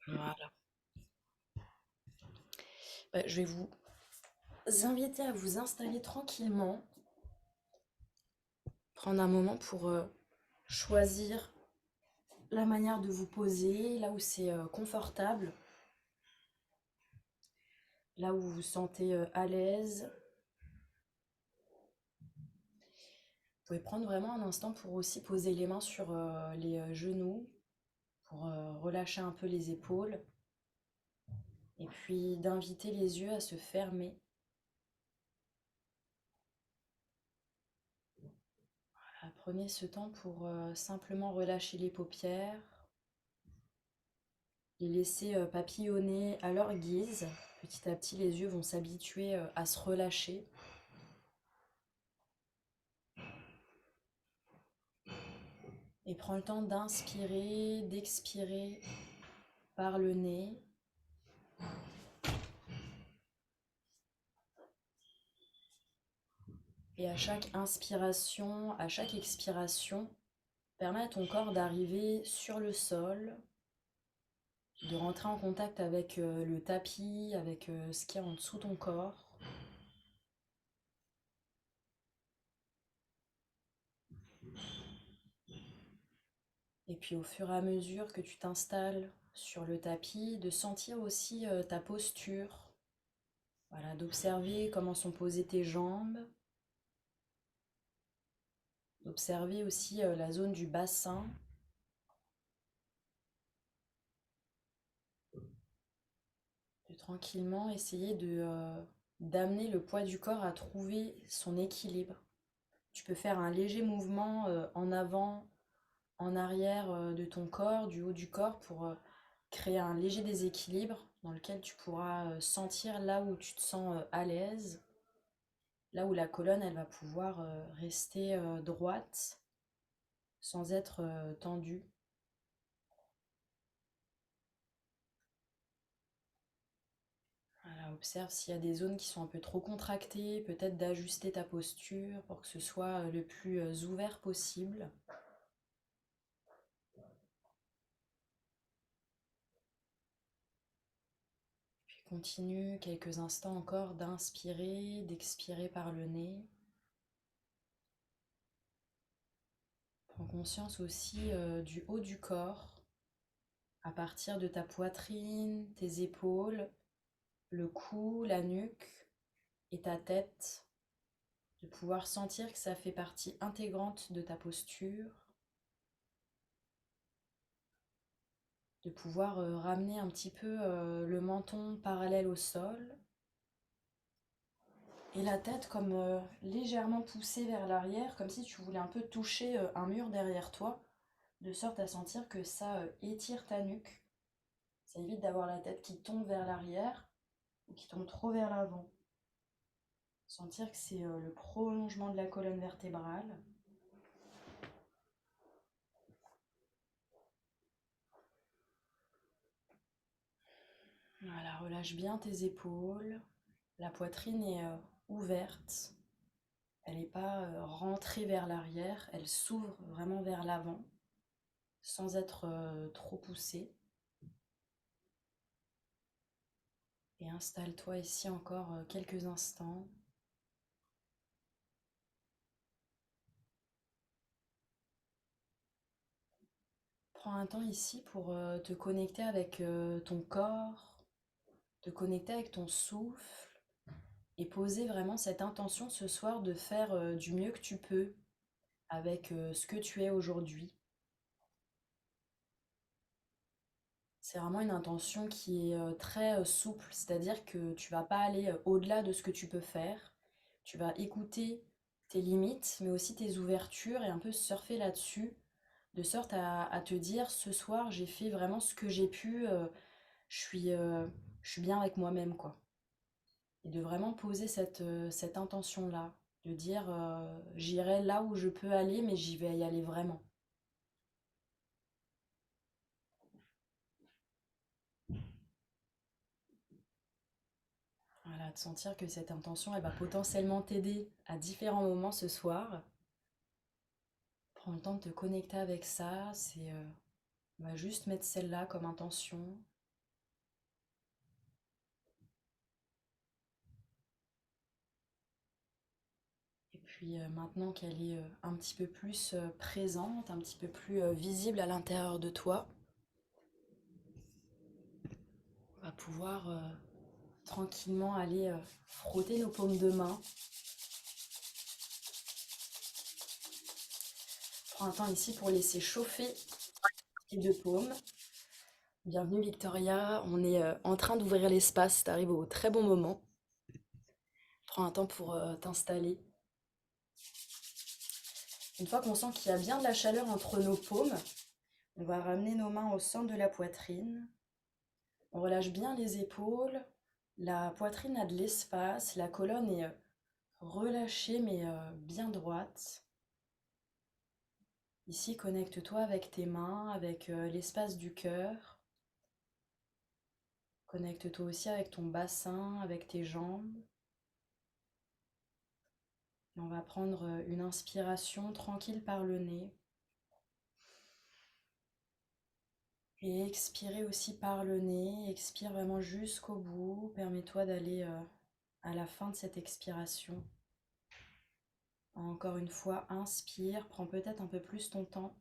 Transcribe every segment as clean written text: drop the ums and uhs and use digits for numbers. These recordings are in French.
Voilà. Je vais vous inviter à vous installer tranquillement, prendre un moment pour choisir la manière de vous poser, là où c'est confortable, là où vous vous sentez à l'aise. Vous pouvez prendre vraiment un instant pour aussi poser les mains sur les genoux, pour relâcher un peu les épaules, et puis d'inviter les yeux à se fermer. Voilà, prenez ce temps pour simplement relâcher les paupières, les laisser papillonner à leur guise. Petit à petit, les yeux vont s'habituer à se relâcher. Et prends le temps d'inspirer, d'expirer par le nez. Et à chaque inspiration, à chaque expiration, permet à ton corps d'arriver sur le sol, de rentrer en contact avec le tapis, avec ce qu'il y a en dessous de ton corps. Et puis au fur et à mesure que tu t'installes sur le tapis, de sentir aussi ta posture. Voilà, d'observer comment sont posées tes jambes, d'observer aussi la zone du bassin, de tranquillement essayer d'amener le poids du corps à trouver son équilibre. Tu peux faire un léger mouvement en avant, en arrière de ton corps, du haut du corps, pour créer un léger déséquilibre dans lequel tu pourras sentir là où tu te sens à l'aise, là où la colonne elle va pouvoir rester droite sans être tendue. Voilà, observe s'il y a des zones qui sont un peu trop contractées, peut-être d'ajuster ta posture pour que ce soit le plus ouvert possible. Puis continue quelques instants encore d'inspirer, d'expirer par le nez. Prends conscience aussi du haut du corps, à partir de ta poitrine, tes épaules, le cou, la nuque et ta tête, de pouvoir sentir que ça fait partie intégrante de ta posture, de pouvoir ramener un petit peu le menton parallèle au sol et la tête comme légèrement poussée vers l'arrière, comme si tu voulais un peu toucher un mur derrière toi, de sorte à sentir que ça étire ta nuque. Ça évite d'avoir la tête qui tombe vers l'arrière ou qui tombe trop vers l'avant. Sentir que c'est le prolongement de la colonne vertébrale. Voilà, relâche bien tes épaules. La poitrine est ouverte. Elle n'est pas rentrée vers l'arrière. Elle s'ouvre vraiment vers l'avant sans être trop poussée. Et installe-toi ici encore quelques instants. Prends un temps ici pour te connecter avec ton corps, te connecter avec ton souffle et poser vraiment cette intention ce soir de faire du mieux que tu peux avec ce que tu es aujourd'hui. C'est vraiment une intention qui est très souple, c'est-à-dire que tu vas pas aller au-delà de ce que tu peux faire. Tu vas écouter tes limites, mais aussi tes ouvertures et un peu surfer là-dessus, de sorte à te dire ce soir j'ai fait vraiment ce que j'ai pu, je suis, euh, je suis bien avec moi-même, quoi. Et de vraiment poser cette intention-là, de dire j'irai là où je peux aller, mais j'y vais y aller vraiment. Voilà, de sentir que cette intention, elle va potentiellement t'aider à différents moments ce soir. Prends le temps de te connecter avec ça, on va juste mettre celle-là comme intention. Puis maintenant qu'elle est un petit peu plus présente, un petit peu plus visible à l'intérieur de toi, on va pouvoir tranquillement aller frotter nos paumes de main. Prends un temps ici pour laisser chauffer tes deux paumes. Bienvenue Victoria, on est en train d'ouvrir l'espace, t'arrives au très bon moment. Prends un temps pour t'installer. Une fois qu'on sent qu'il y a bien de la chaleur entre nos paumes, on va ramener nos mains au centre de la poitrine. On relâche bien les épaules, la poitrine a de l'espace, la colonne est relâchée mais bien droite. Ici, connecte-toi avec tes mains, avec l'espace du cœur. Connecte-toi aussi avec ton bassin, avec tes jambes. Et on va prendre une inspiration tranquille par le nez. Et expirer aussi par le nez. Expire vraiment jusqu'au bout. Permets-toi d'aller à la fin de cette expiration. Encore une fois, inspire. Prends peut-être un peu plus ton temps.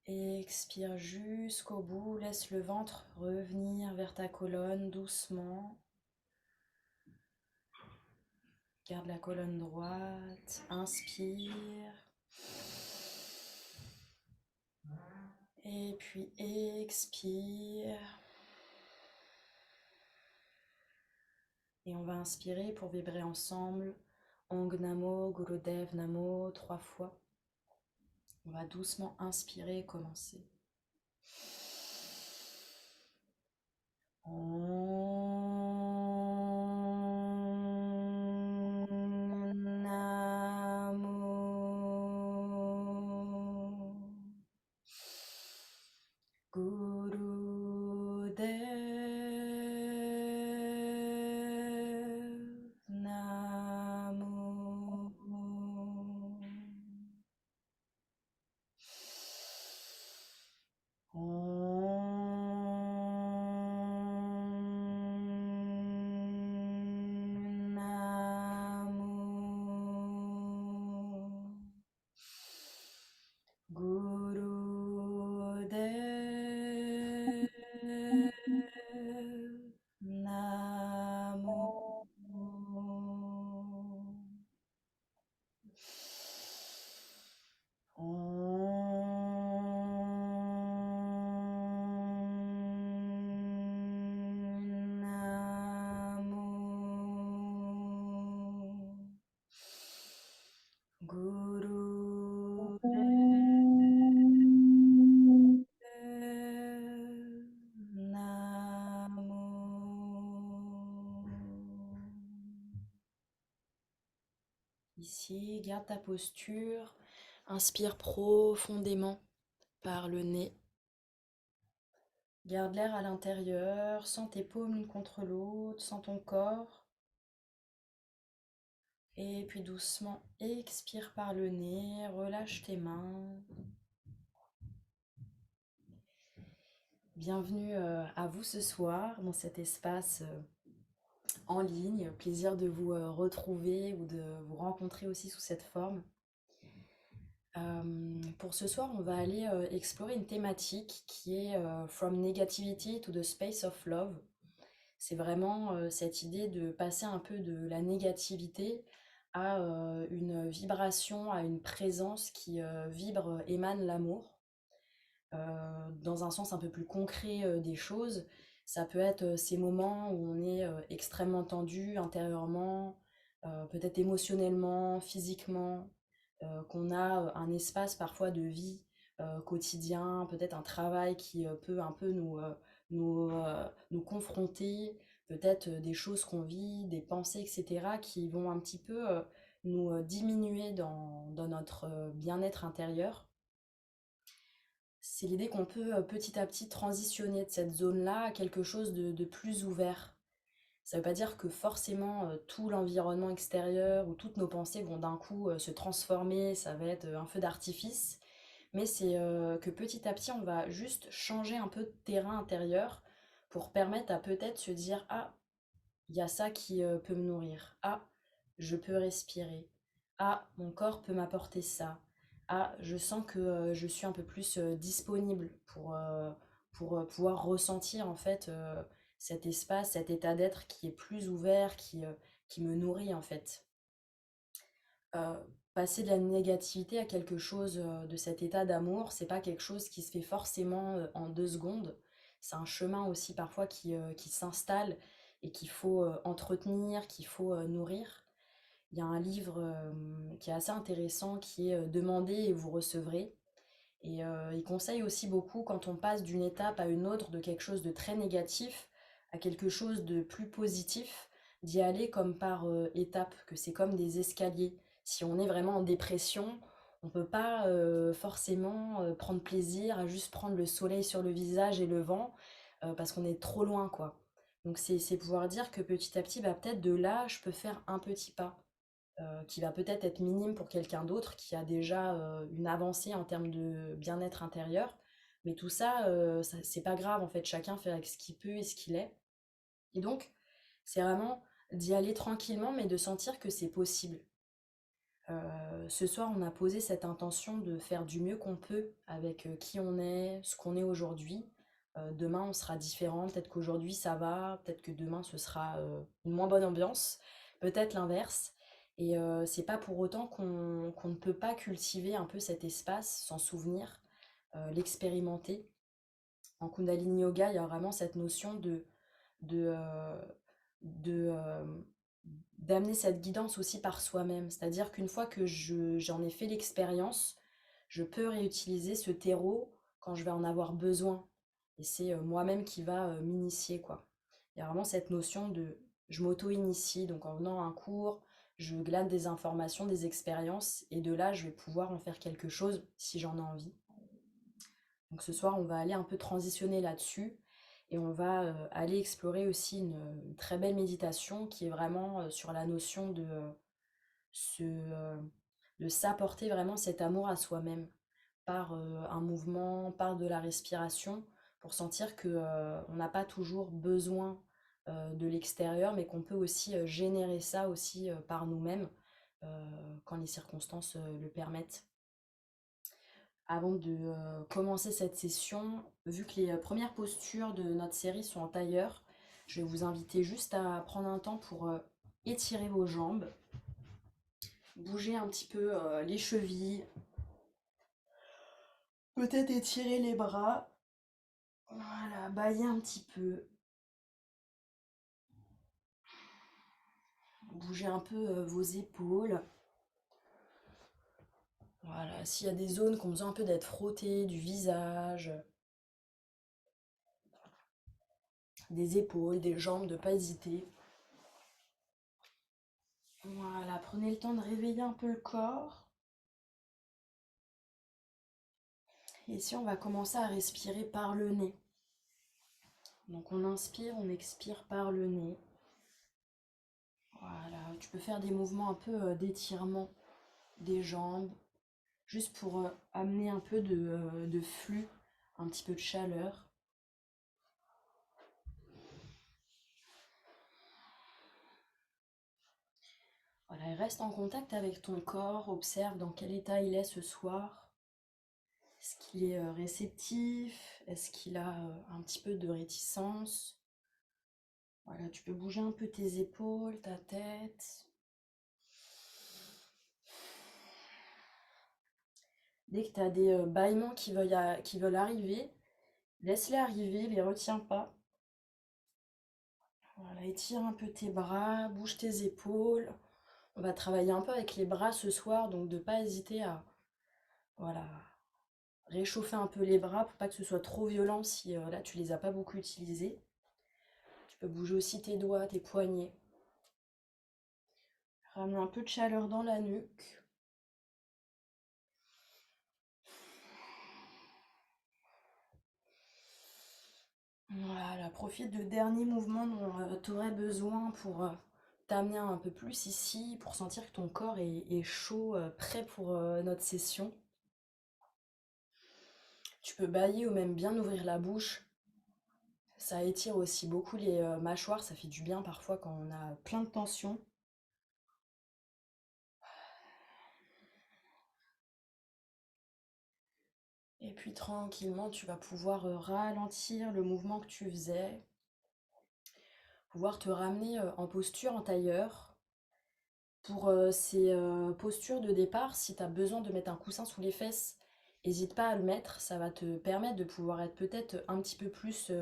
Et expire jusqu'au bout. Laisse le ventre revenir vers ta colonne doucement. Garde la colonne droite. Inspire. Et puis expire. Et on va inspirer pour vibrer ensemble. Ong Namo, Gurudev Namo, 3 fois. On va doucement inspirer et commencer. Om Namo Gurudev Namo. Om Namo Gurudev Namo. Om Namo Gurudev Namo. Ici, garde ta posture. Inspire profondément par le nez. Garde l'air à l'intérieur. Sens tes paumes l'une contre l'autre. Sens ton corps. Et puis doucement, expire par le nez. Relâche tes mains. Bienvenue à vous ce soir dans cet espace en ligne. Plaisir de vous retrouver ou de vous rencontrer aussi sous cette forme. Pour ce soir, on va aller explorer une thématique qui est From Negativity to the Space of Love. C'est vraiment cette idée de passer un peu de la négativité à une vibration, à une présence qui vibre, émane l'amour. Dans un sens un peu plus concret des choses, ça peut être ces moments où on est extrêmement tendu intérieurement, peut-être émotionnellement, physiquement, qu'on a un espace parfois de vie quotidien, peut-être un travail qui peut un peu nous confronter, peut-être des choses qu'on vit, des pensées, etc., qui vont un petit peu nous diminuer dans notre bien-être intérieur. C'est l'idée qu'on peut petit à petit transitionner de cette zone-là à quelque chose de plus ouvert. Ça ne veut pas dire que forcément tout l'environnement extérieur ou toutes nos pensées vont d'un coup se transformer, ça va être un feu d'artifice, mais c'est que petit à petit on va juste changer un peu de terrain intérieur pour permettre à peut-être se dire ah, il y a ça qui peut me nourrir. Ah, je peux respirer. Ah, mon corps peut m'apporter ça. Ah, je sens que je suis un peu plus disponible pour pouvoir ressentir en fait cet espace, cet état d'être qui est plus ouvert, qui me nourrit en fait. Euh, Passer de la négativité à quelque chose de cet état d'amour, c'est pas quelque chose qui se fait forcément en 2 secondes. C'est un chemin aussi parfois qui s'installe et qu'il faut entretenir, qu'il faut nourrir. Il y a un livre qui est assez intéressant qui est Demandez et vous recevrez. Et il conseille aussi beaucoup quand on passe d'une étape à une autre, de quelque chose de très négatif à quelque chose de plus positif, d'y aller comme par étapes, que c'est comme des escaliers. Si on est vraiment en dépression, on ne peut pas forcément prendre plaisir à juste prendre le soleil sur le visage et le vent, parce qu'on est trop loin, quoi. Donc c'est pouvoir dire que petit à petit, bah, peut-être de là, je peux faire un petit pas qui va peut-être être minime pour quelqu'un d'autre qui a déjà une avancée en termes de bien-être intérieur. Mais tout ça, c'est pas grave en fait, chacun fait avec ce qu'il peut et ce qu'il est. Et donc, c'est vraiment d'y aller tranquillement, mais de sentir que c'est possible. Ce soir, on a posé cette intention de faire du mieux qu'on peut avec qui on est, ce qu'on est aujourd'hui. Demain, on sera différent. Peut-être qu'aujourd'hui, ça va. Peut-être que demain, ce sera une moins bonne ambiance. Peut-être l'inverse. Et c'est pas pour autant qu'on ne peut pas cultiver un peu cet espace, s'en souvenir, l'expérimenter. En Kundalini Yoga, il y a vraiment cette notion de, euh, de, d'amener cette guidance aussi par soi-même. C'est-à-dire qu'une fois que j'en ai fait l'expérience, je peux réutiliser ce terreau quand je vais en avoir besoin. Et c'est moi-même qui va m'initier, quoi. Il y a vraiment cette notion de je m'auto-initie, donc en venant à un cours, je glane des informations, des expériences, et de là, je vais pouvoir en faire quelque chose si j'en ai envie. Donc ce soir, on va aller un peu transitionner là-dessus et on va aller explorer aussi une très belle méditation qui est vraiment sur la notion se, euh, de s'apporter vraiment cet amour à soi-même par un mouvement, par de la respiration, pour sentir que on n'a pas toujours besoin de l'extérieur, mais qu'on peut aussi générer ça aussi par nous-mêmes quand les circonstances le permettent. Avant de commencer cette session, vu que les premières postures de notre série sont en tailleur, je vais vous inviter juste à prendre un temps pour étirer vos jambes, bouger un petit peu les chevilles, peut-être étirer les bras, voilà, bailler un petit peu, bouger un peu vos épaules. Voilà, s'il y a des zones qui ont besoin un peu d'être frottées, du visage, des épaules, des jambes, de ne pas hésiter. Voilà, prenez le temps de réveiller un peu le corps. Et ici, on va commencer à respirer par le nez. Donc on inspire, on expire par le nez. Voilà, tu peux faire des mouvements un peu d'étirement des jambes, juste pour amener un peu de flux, un petit peu de chaleur. Voilà, et reste en contact avec ton corps, observe dans quel état il est ce soir. Est-ce qu'il est réceptif? Est-ce qu'il a un petit peu de réticence? Voilà, tu peux bouger un peu tes épaules, ta tête. Dès que tu as des bâillements qui veulent arriver, laisse-les arriver, les retiens pas. Voilà, étire un peu tes bras, bouge tes épaules. On va travailler un peu avec les bras ce soir, donc de pas hésiter à voilà, réchauffer un peu les bras pour pas que ce soit trop violent si là tu les as pas beaucoup utilisés. Tu peux bouger aussi tes doigts, tes poignets. Ramener un peu de chaleur dans la nuque. Voilà, profite de dernier mouvement dont tu aurais besoin pour t'amener un peu plus ici, pour sentir que ton corps est chaud, prêt pour notre session. Tu peux bâiller ou même bien ouvrir la bouche Ça étire aussi beaucoup les mâchoires, ça fait du bien parfois quand on a plein de tension. Et puis tranquillement, tu vas pouvoir ralentir le mouvement que tu faisais, pouvoir te ramener en posture en tailleur. Pour ces postures de départ, si tu as besoin de mettre un coussin sous les fesses, n'hésite pas à le mettre, ça va te permettre de pouvoir être peut-être un petit peu plus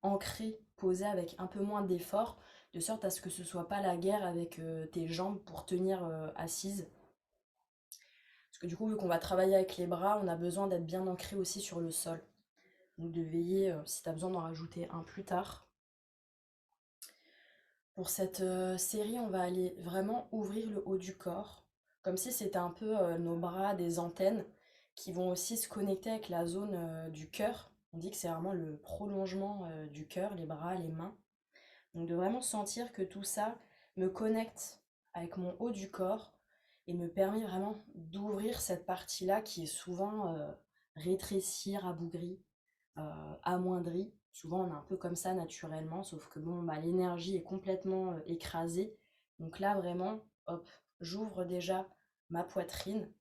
ancré, posé avec un peu moins d'effort, de sorte à ce que ce soit pas la guerre avec tes jambes pour tenir assise. Parce que du coup, vu qu'on va travailler avec les bras, on a besoin d'être bien ancré aussi sur le sol. Donc de veiller, si tu as besoin d'en rajouter un plus tard. Pour cette série, on va aller vraiment ouvrir le haut du corps, comme si c'était un peu nos bras, des antennes, qui vont aussi se connecter avec la zone du cœur. On dit que c'est vraiment le prolongement du cœur, les bras, les mains. Donc de vraiment sentir que tout ça me connecte avec mon haut du corps et me permet vraiment d'ouvrir cette partie-là qui est souvent rétrécie, rabougrie, amoindrie. Souvent on est un peu comme ça naturellement, sauf que bon, bah, l'énergie est complètement écrasée. Donc là vraiment, hop, j'ouvre déjà ma poitrine.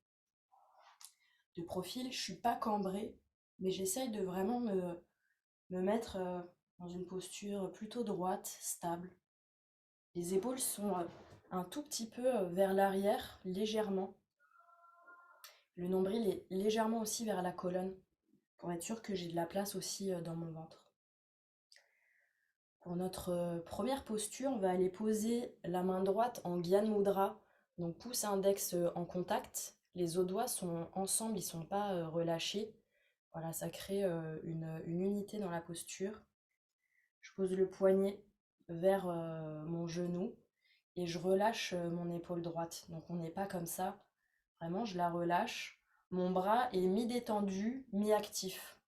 De profil, je suis pas cambrée, mais j'essaye de vraiment me mettre dans une posture plutôt droite, stable. Les épaules sont un tout petit peu vers l'arrière, légèrement. Le nombril est légèrement aussi vers la colonne, pour être sûr que j'ai de la place aussi dans mon ventre. Pour notre première posture, on va aller poser la main droite en Gyan Mudra, donc pouce index en contact. Les autres doigts sont ensemble, ils ne sont pas relâchés. Voilà, ça crée une unité dans la posture. Je pose le poignet vers mon genou et je relâche mon épaule droite. Donc on n'est pas comme ça. Vraiment, je la relâche. Mon bras est mi-détendu, mi-actif.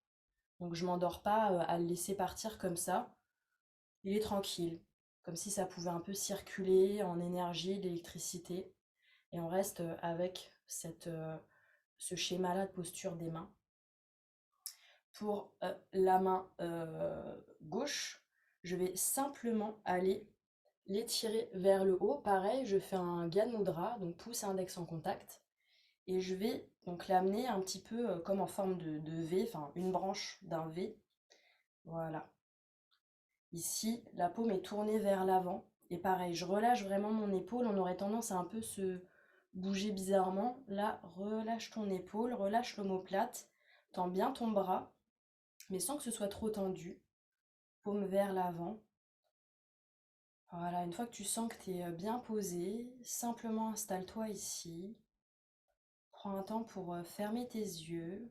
Donc je m'endors pas à le laisser partir comme ça. Il est tranquille, comme si ça pouvait un peu circuler en énergie, d'électricité. Et on reste avec ce schéma-là de posture des mains. Pour la main gauche, je vais simplement aller l'étirer vers le haut. Pareil, je fais un Gyan Mudra, donc pouce et index en contact. Et je vais donc l'amener un petit peu comme en forme de V, enfin une branche d'un V. Voilà. Ici, la paume est tournée vers l'avant. Et pareil, je relâche vraiment mon épaule. On aurait tendance à un peu se bouger bizarrement. Là, relâche ton épaule, relâche l'omoplate. Tends bien ton bras, mais sans que ce soit trop tendu. Paume vers l'avant. Voilà, une fois que tu sens que tu es bien posé, simplement installe-toi ici. Prends un temps pour fermer tes yeux.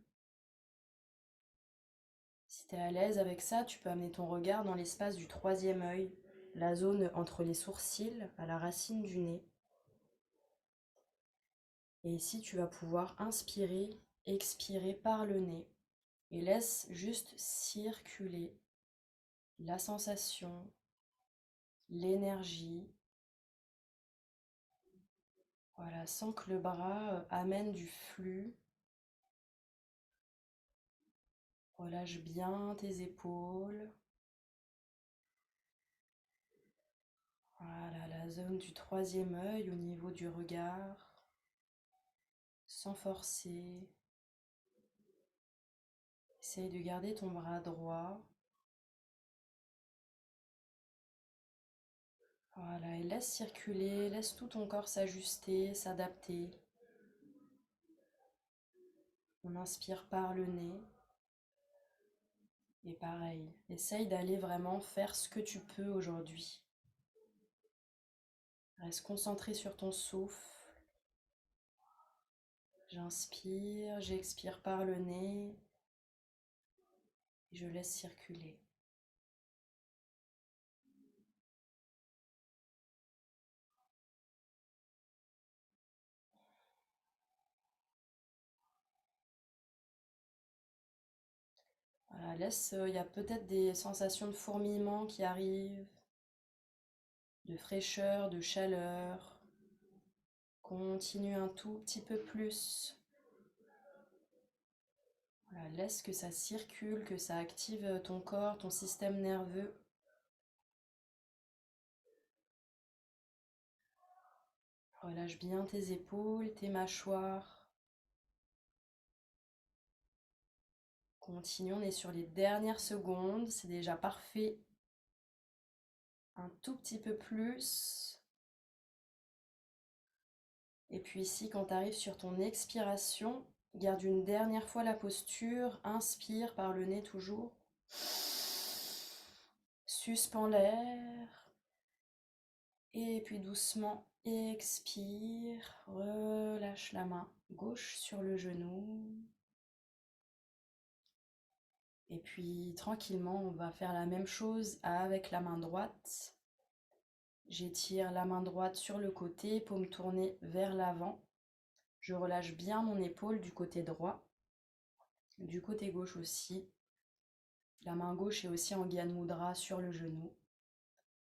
Si tu es à l'aise avec ça, tu peux amener ton regard dans l'espace du troisième œil, la zone entre les sourcils, à la racine du nez. Et ici, tu vas pouvoir inspirer, expirer par le nez. Et laisse juste circuler la sensation, l'énergie. Voilà, sans que le bras amène du flux. Relâche bien tes épaules. Voilà, la zone du troisième œil au niveau du regard, sans forcer. Essaye de garder ton bras droit. Voilà, et laisse circuler, laisse tout ton corps s'ajuster, s'adapter. On inspire par le nez. Et pareil, essaye d'aller vraiment faire ce que tu peux aujourd'hui. Reste concentré sur ton souffle. J'inspire, j'expire par le nez. Et je laisse circuler. Voilà, laisse, il y a peut-être des sensations de fourmillement qui arrivent, de fraîcheur, de chaleur. Continue un tout petit peu plus. Voilà, Laisse que ça circule, que ça active ton corps, ton système nerveux. Relâche bien tes épaules, tes mâchoires. Continue, on est sur les dernières secondes, c'est déjà parfait. Un tout petit peu plus. Et puis ici, quand tu arrives sur ton expiration, garde une dernière fois la posture, inspire par le nez toujours. Suspends l'air. Et puis doucement, expire, relâche la main gauche sur le genou. Et puis tranquillement, on va faire la même chose avec la main droite. J'étire la main droite sur le côté, paume tournée vers l'avant. Je relâche bien mon épaule du côté droit, du côté gauche aussi. La main gauche est aussi en Gyan Mudra sur le genou.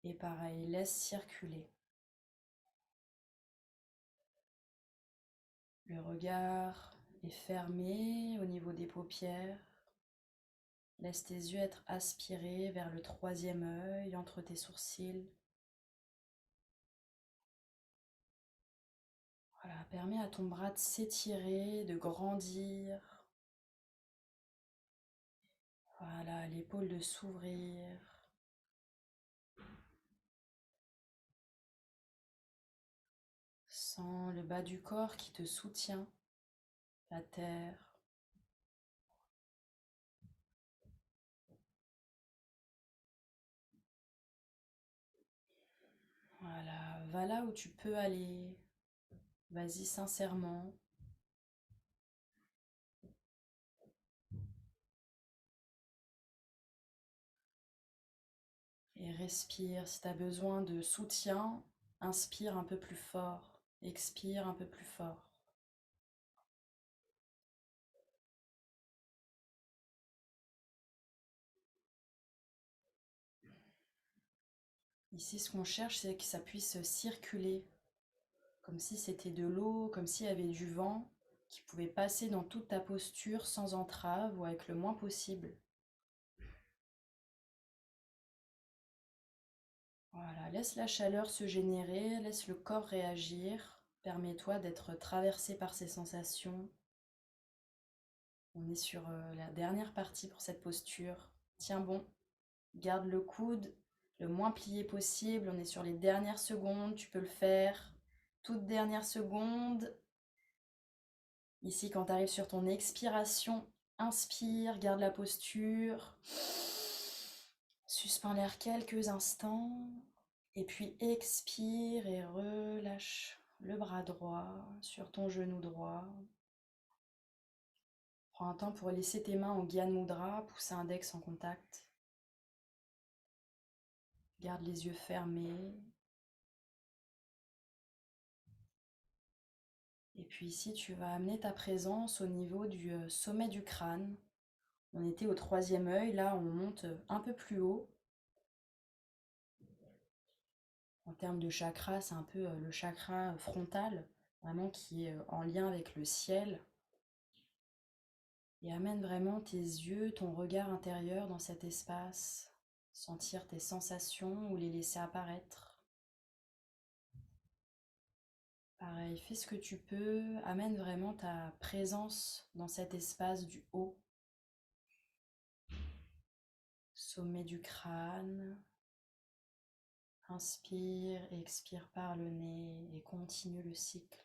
Et pareil, laisse circuler. Le regard est fermé au niveau des paupières. Laisse tes yeux être aspirés vers le troisième œil, entre tes sourcils. Voilà, permets à ton bras de s'étirer, de grandir. Voilà, l'épaule de s'ouvrir. Sens le bas du corps qui te soutient, la terre. Voilà, va là où tu peux aller. Vas-y sincèrement. Et respire. Si tu as besoin de soutien, inspire un peu plus fort. Expire un peu plus fort. Ici, ce qu'on cherche, c'est que ça puisse circuler, comme si c'était de l'eau, comme s'il y avait du vent qui pouvait passer dans toute ta posture sans entrave ou avec le moins possible. Voilà, laisse la chaleur se générer, laisse le corps réagir. Permets-toi d'être traversé par ces sensations. On est sur la dernière partie pour cette posture. Tiens bon, garde le coude le moins plié possible. On est sur les dernières secondes, tu peux le faire. Toute dernière seconde. Ici, quand tu arrives sur ton expiration, inspire, garde la posture. Suspends l'air quelques instants. Et puis expire et relâche le bras droit sur ton genou droit. Prends un temps pour laisser tes mains en Gyan Mudra, pouce index en contact. Garde les yeux fermés. Et puis ici, tu vas amener ta présence au niveau du sommet du crâne. On était au troisième œil, là on monte un peu plus haut. En termes de chakra, c'est un peu le chakra frontal, vraiment qui est en lien avec le ciel. Et amène vraiment tes yeux, ton regard intérieur dans cet espace. Sentir tes sensations ou les laisser apparaître. Pareil, fais ce que tu peux, amène vraiment ta présence dans cet espace du haut. Sommet du crâne. Inspire et expire par le nez et continue le cycle.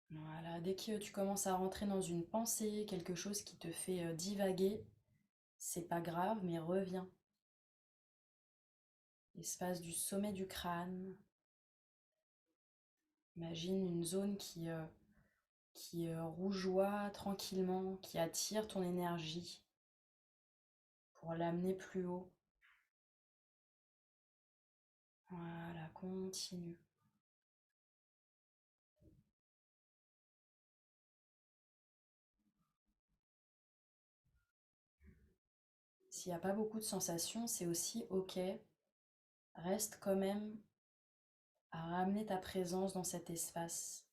Voilà, dès que tu commences à rentrer dans une pensée, quelque chose qui te fait divaguer, c'est pas grave, mais reviens. Espace du sommet du crâne. Imagine une zone qui rougeoie tranquillement, qui attire ton énergie pour l'amener plus haut. Voilà, continue. S'il n'y a pas beaucoup de sensations, c'est aussi ok. Reste quand même à ramener ta présence dans cet espace.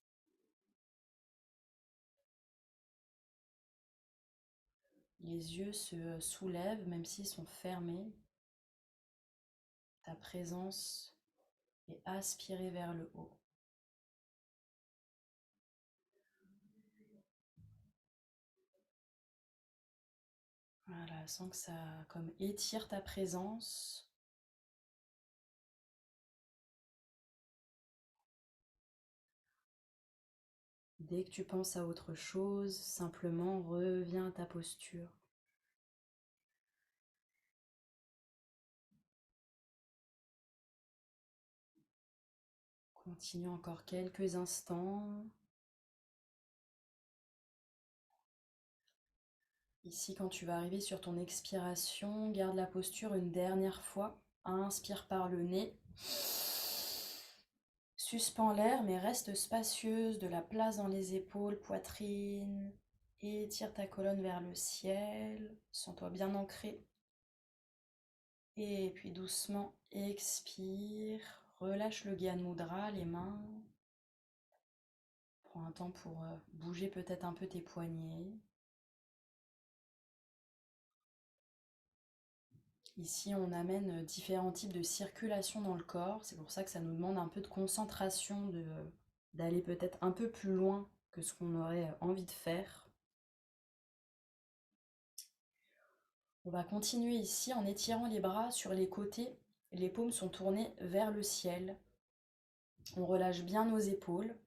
Les yeux se soulèvent même s'ils sont fermés. Ta présence est aspirée vers le haut. Voilà, sens que ça comme étire ta présence. Dès que tu penses à autre chose, simplement reviens à ta posture. Continue encore quelques instants. Ici, quand tu vas arriver sur ton expiration, garde la posture une dernière fois. Inspire par le nez. Suspends l'air, mais reste spacieuse, de la place dans les épaules, poitrine. Étire ta colonne vers le ciel. Sens-toi bien ancré. Et puis doucement, expire. Relâche le Gyan Mudra, les mains. Prends un temps pour bouger peut-être un peu tes poignets. Ici, on amène différents types de circulation dans le corps. C'est pour ça que ça nous demande un peu de concentration, d'aller peut-être un peu plus loin que ce qu'on aurait envie de faire. On va continuer ici en étirant les bras sur les côtés. Les paumes sont tournées vers le ciel. On relâche bien nos épaules.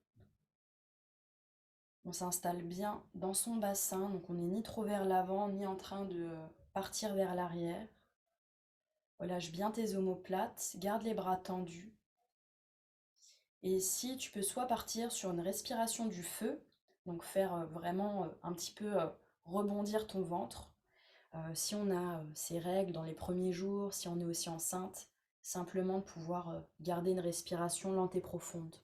On s'installe bien dans son bassin, donc on n'est ni trop vers l'avant, ni en train de partir vers l'arrière. Relâche bien tes omoplates, garde les bras tendus. Et ici, tu peux soit partir sur une respiration du feu, donc faire vraiment un petit peu rebondir ton ventre. Si on a ces règles dans les premiers jours, si on est aussi enceinte, simplement de pouvoir garder une respiration lente et profonde.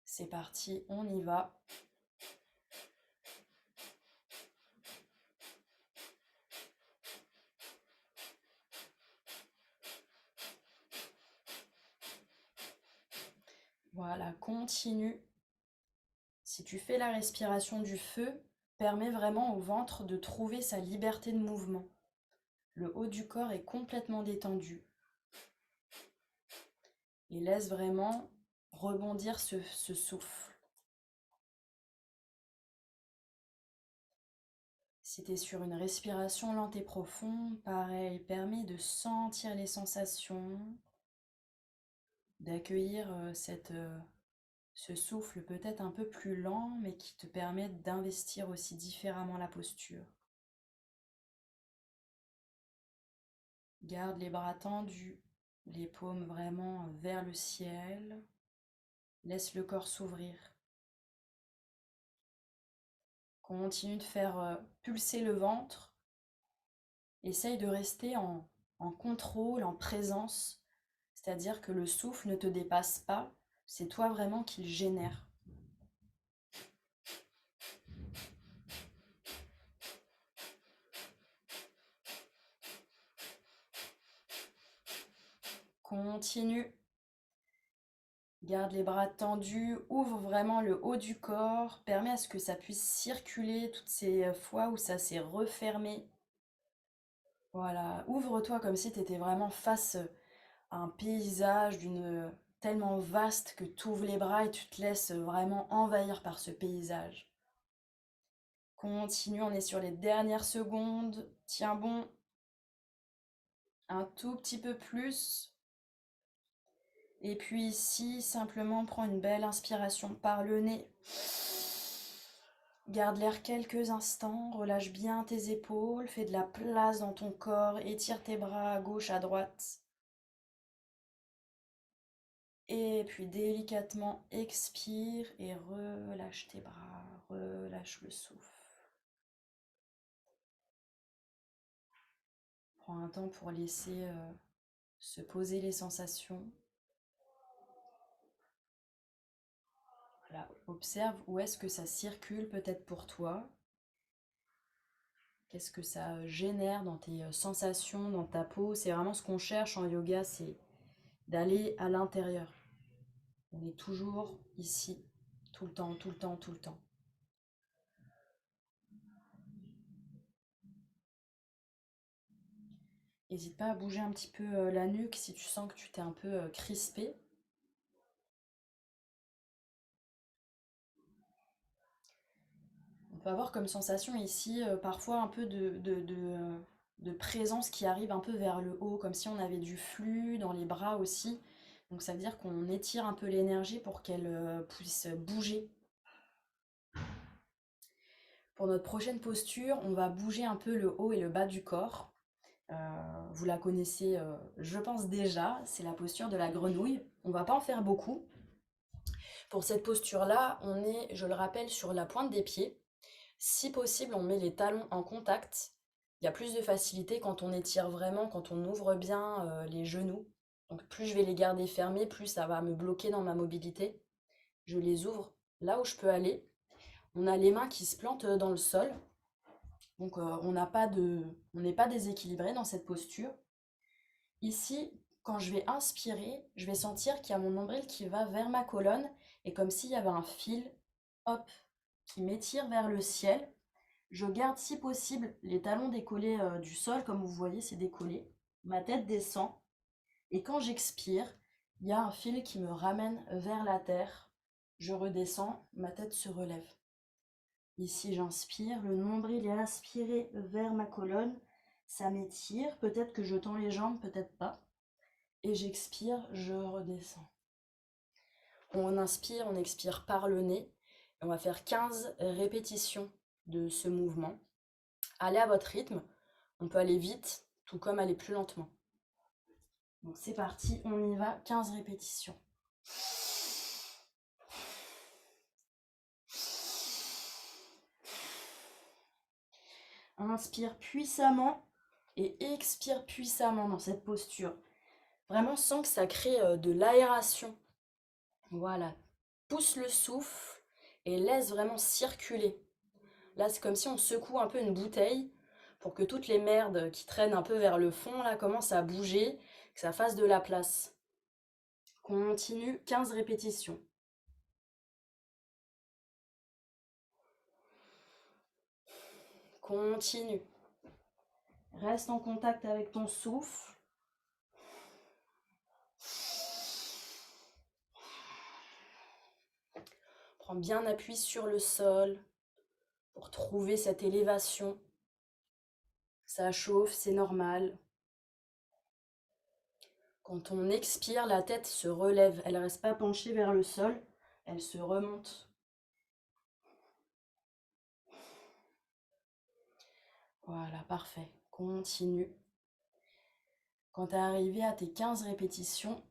C'est parti, on y va. Voilà, continue. Si tu fais la respiration du feu, permet vraiment au ventre de trouver sa liberté de mouvement. Le haut du corps est complètement détendu. Et laisse vraiment rebondir ce souffle. Si tu es sur une respiration lente et profonde, pareil, permet de sentir les sensations, d'accueillir ce souffle peut-être un peu plus lent, mais qui te permet d'investir aussi différemment la posture. Garde les bras tendus, les paumes vraiment vers le ciel. Laisse le corps s'ouvrir. Continue de faire pulser le ventre. Essaye de rester en contrôle, en présence. C'est-à-dire que le souffle ne te dépasse pas. C'est toi vraiment qui le génère. Continue. Garde les bras tendus, ouvre vraiment le haut du corps, permets à ce que ça puisse circuler toutes ces fois où ça s'est refermé. Voilà, ouvre-toi comme si tu étais vraiment face à un paysage tellement vaste que tu ouvres les bras et tu te laisses vraiment envahir par ce paysage. Continue, on est sur les dernières secondes. Tiens bon, un tout petit peu plus. Et puis ici, simplement prends une belle inspiration par le nez. Garde l'air quelques instants, relâche bien tes épaules, fais de la place dans ton corps, étire tes bras à gauche, à droite. Et puis délicatement expire et relâche tes bras, relâche le souffle. Prends un temps pour laisser se poser les sensations. Voilà, observe où est-ce que ça circule peut-être pour toi. Qu'est-ce que ça génère dans tes sensations, dans ta peau. C'est vraiment ce qu'on cherche en yoga, c'est d'aller à l'intérieur. On est toujours ici, tout le temps, tout le temps, tout le temps. N'hésite pas à bouger un petit peu la nuque si tu sens que tu t'es un peu crispé. On peut avoir comme sensation ici parfois un peu de présence qui arrive un peu vers le haut, comme si on avait du flux dans les bras aussi. Donc ça veut dire qu'on étire un peu l'énergie pour qu'elle puisse bouger. Pour notre prochaine posture, on va bouger un peu le haut et le bas du corps. Vous la connaissez, je pense déjà, c'est la posture de la grenouille. On va pas en faire beaucoup. Pour cette posture-là, on est, je le rappelle, sur la pointe des pieds. Si possible, on met les talons en contact. Il y a plus de facilité quand on étire vraiment, quand on ouvre bien les genoux. Donc plus je vais les garder fermés, plus ça va me bloquer dans ma mobilité. Je les ouvre là où je peux aller. On a les mains qui se plantent dans le sol. Donc on n'est pas déséquilibré dans cette posture. Ici, quand je vais inspirer, je vais sentir qu'il y a mon nombril qui va vers ma colonne et comme s'il y avait un fil, hop, qui m'étire vers le ciel. Je garde si possible les talons décollés du sol, comme vous voyez, c'est décollé. Ma tête descend et quand j'expire, il y a un fil qui me ramène vers la terre. Je redescends, ma tête se relève. Ici, j'inspire, le nombril est aspiré vers ma colonne. Ça m'étire, peut-être que je tends les jambes, peut-être pas. Et j'expire, je redescends. On inspire, on expire par le nez. On va faire 15 répétitions de ce mouvement. Allez à votre rythme. On peut aller vite, tout comme aller plus lentement. Donc c'est parti, on y va, 15 répétitions. Inspire puissamment et expire puissamment dans cette posture. Vraiment sens que ça crée de l'aération. Voilà. Pousse le souffle et laisse vraiment circuler. Là, c'est comme si on secoue un peu une bouteille pour que toutes les merdes qui traînent un peu vers le fond là commencent à bouger, que ça fasse de la place. Continue, 15 répétitions. Continue. Reste en contact avec ton souffle. Prends bien appui sur le sol pour trouver cette élévation. Ça chauffe, c'est normal. Quand on expire, la tête se relève. Elle ne reste pas penchée vers le sol, elle se remonte. Voilà, parfait. Continue. Quand tu es arrivé à tes 15 répétitions,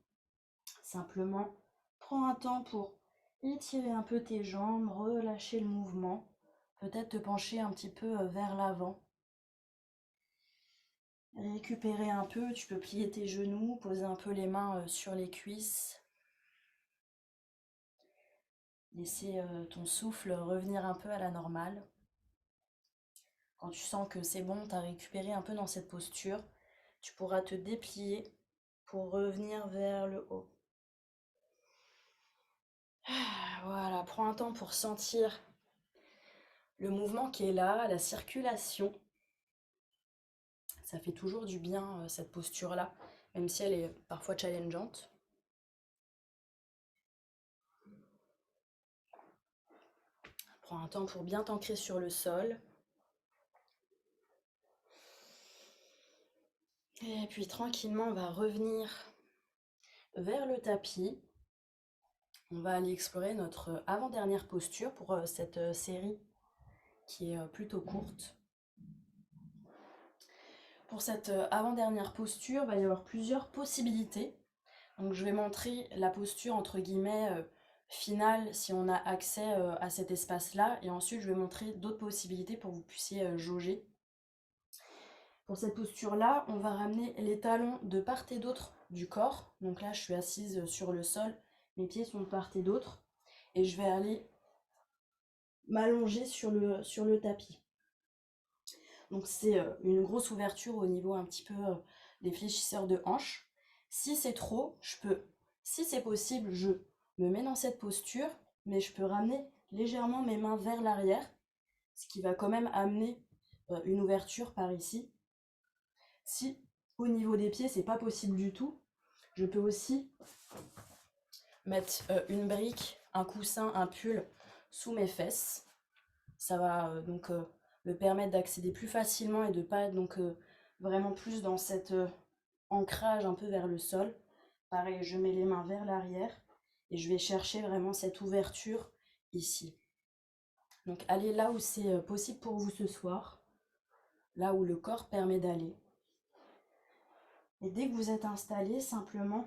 simplement prends un temps pour étirer un peu tes jambes, relâcher le mouvement, peut-être te pencher un petit peu vers l'avant. Récupérer un peu, tu peux plier tes genoux, poser un peu les mains sur les cuisses. Laisser ton souffle revenir un peu à la normale. Quand tu sens que c'est bon, tu as récupéré un peu dans cette posture, tu pourras te déplier pour revenir vers le haut. Voilà, prends un temps pour sentir le mouvement qui est là, la circulation. Ça fait toujours du bien cette posture-là, même si elle est parfois challengeante. Prends un temps pour bien t'ancrer sur le sol. Et puis tranquillement, on va revenir vers le tapis. On va aller explorer notre avant-dernière posture pour cette série qui est plutôt courte. Pour cette avant-dernière posture, il va y avoir plusieurs possibilités. Donc je vais montrer la posture entre guillemets finale si on a accès à cet espace-là. Et ensuite, je vais montrer d'autres possibilités pour que vous puissiez jauger. Pour cette posture-là, on va ramener les talons de part et d'autre du corps. Donc là, je suis assise sur le sol. Mes pieds sont de part et d'autre. Et je vais aller m'allonger sur le tapis. Donc c'est une grosse ouverture au niveau un petit peu des fléchisseurs de hanches. Si c'est trop, je peux, si c'est possible, je me mets dans cette posture, mais je peux ramener légèrement mes mains vers l'arrière, ce qui va quand même amener une ouverture par ici. Si au niveau des pieds, c'est pas possible du tout, je peux aussi mettre une brique, un coussin, un pull sous mes fesses. Ça va me permettre d'accéder plus facilement et de pas être vraiment plus dans cet ancrage un peu vers le sol. Pareil, je mets les mains vers l'arrière et je vais chercher vraiment cette ouverture ici. Donc allez là où c'est possible pour vous ce soir, là où le corps permet d'aller. Et dès que vous êtes installé, simplement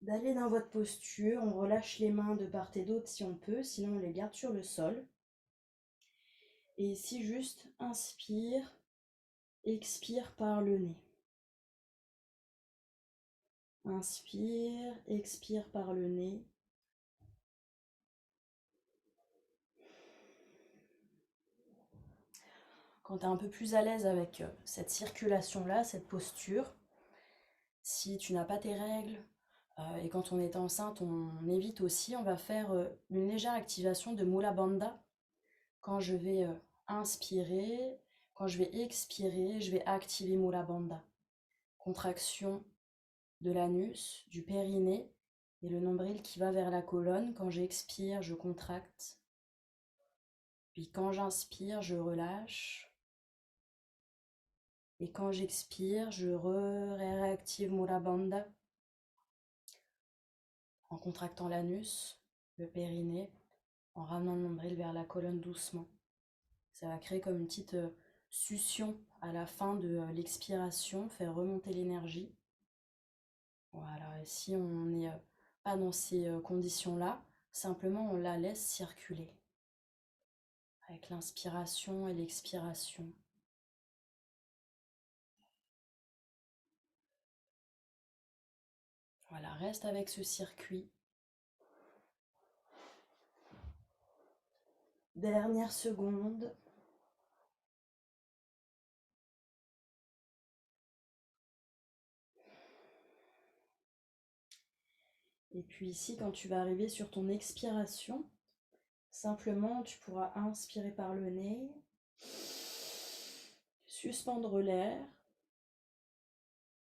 d'aller dans votre posture, on relâche les mains de part et d'autre si on peut, sinon on les garde sur le sol. Et ici, juste inspire, expire par le nez. Inspire, expire par le nez. Quand tu es un peu plus à l'aise avec cette circulation-là, cette posture, si tu n'as pas tes règles, et quand on est enceinte, on évite aussi, on va faire une légère activation de Mula Bandha. Quand je vais inspirer, quand je vais expirer, je vais activer Mula Bandha. Contraction de l'anus, du périnée et le nombril qui va vers la colonne. Quand j'expire, je contracte. Puis quand j'inspire, je relâche. Et quand j'expire, je réactive Mula Bandha en contractant l'anus, le périnée, en ramenant le nombril vers la colonne doucement. Ça va créer comme une petite succion à la fin de l'expiration, faire remonter l'énergie. Voilà, et si on n'est pas dans ces conditions-là, simplement on la laisse circuler avec l'inspiration et l'expiration. Voilà, reste avec ce circuit. Dernière seconde. Et puis ici, quand tu vas arriver sur ton expiration, simplement tu pourras inspirer par le nez, suspendre l'air,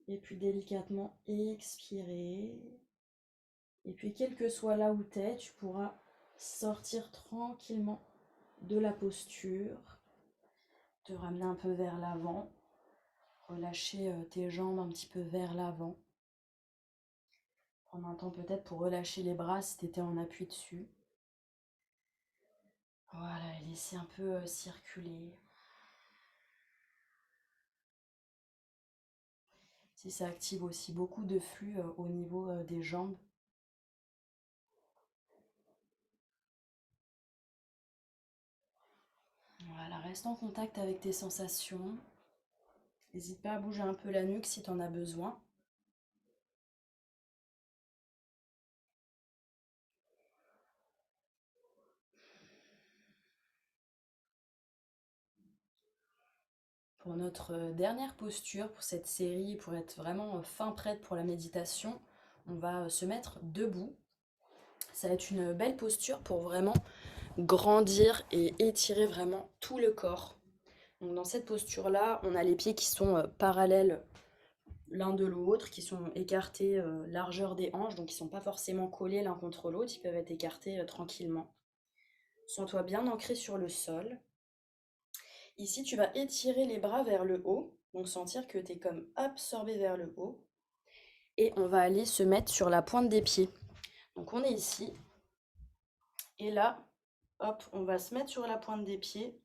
et puis délicatement expirer. Et puis quel que soit là où tu es, tu pourras sortir tranquillement de la posture, te ramener un peu vers l'avant, relâcher tes jambes un petit peu vers l'avant. Prendre un temps peut-être pour relâcher les bras si tu étais en appui dessus. Voilà, et laisser un peu circuler. Si ça active aussi beaucoup de flux au niveau des jambes. Voilà, reste en contact avec tes sensations. N'hésite pas à bouger un peu la nuque si tu en as besoin. Pour notre dernière posture, pour cette série, pour être vraiment fin prête pour la méditation, on va se mettre debout. Ça va être une belle posture pour vraiment grandir et étirer vraiment tout le corps. Donc dans cette posture-là, on a les pieds qui sont parallèles l'un de l'autre, qui sont écartés largeur des hanches, donc ils ne sont pas forcément collés l'un contre l'autre, ils peuvent être écartés tranquillement. Sens-toi bien ancré sur le sol. Ici, tu vas étirer les bras vers le haut, donc sentir que tu es comme absorbé vers le haut. Et on va aller se mettre sur la pointe des pieds. Donc on est ici. Et là, hop, on va se mettre sur la pointe des pieds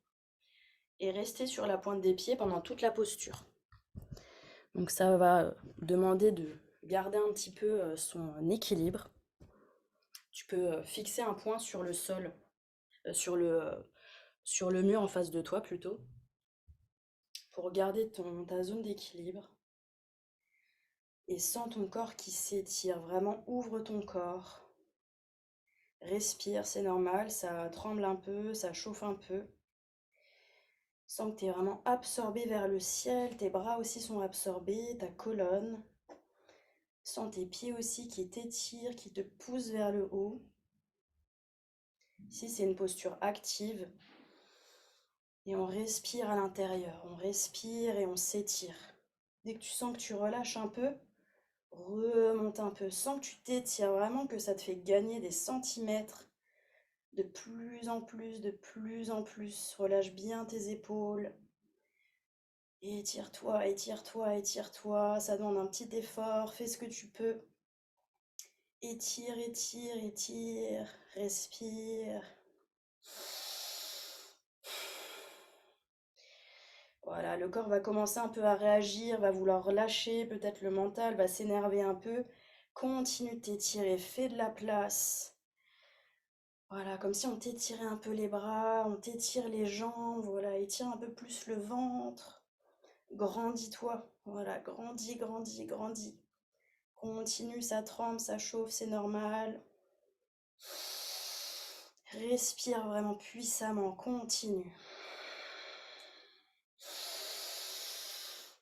et rester sur la pointe des pieds pendant toute la posture. Donc ça va demander de garder un petit peu son équilibre. Tu peux fixer un point sur le sol, sur le mur en face de toi plutôt, pour garder ta zone d'équilibre. Et sens ton corps qui s'étire, vraiment ouvre ton corps. Respire, c'est normal, ça tremble un peu, ça chauffe un peu. Sens que tu es vraiment absorbé vers le ciel, tes bras aussi sont absorbés, ta colonne. Sens tes pieds aussi qui t'étirent, qui te poussent vers le haut. Ici, c'est une posture active. Et on respire à l'intérieur. On respire et on s'étire. Dès que tu sens que tu relâches un peu, remonte un peu. Sens que tu t'étires vraiment, que ça te fait gagner des centimètres. De plus en plus, de plus en plus. Relâche bien tes épaules. Étire-toi, étire-toi, étire-toi. Ça demande un petit effort. Fais ce que tu peux. Étire, étire, étire. Respire. Voilà, le corps va commencer un peu à réagir, va vouloir relâcher. Peut-être le mental va s'énerver un peu. Continue de t'étirer. Fais de la place. Voilà, comme si on t'étirait un peu les bras, on t'étire les jambes, voilà, étire un peu plus le ventre. Grandis-toi, voilà, grandis, grandis, grandis. Continue, ça tremble, ça chauffe, c'est normal. Respire vraiment puissamment, continue.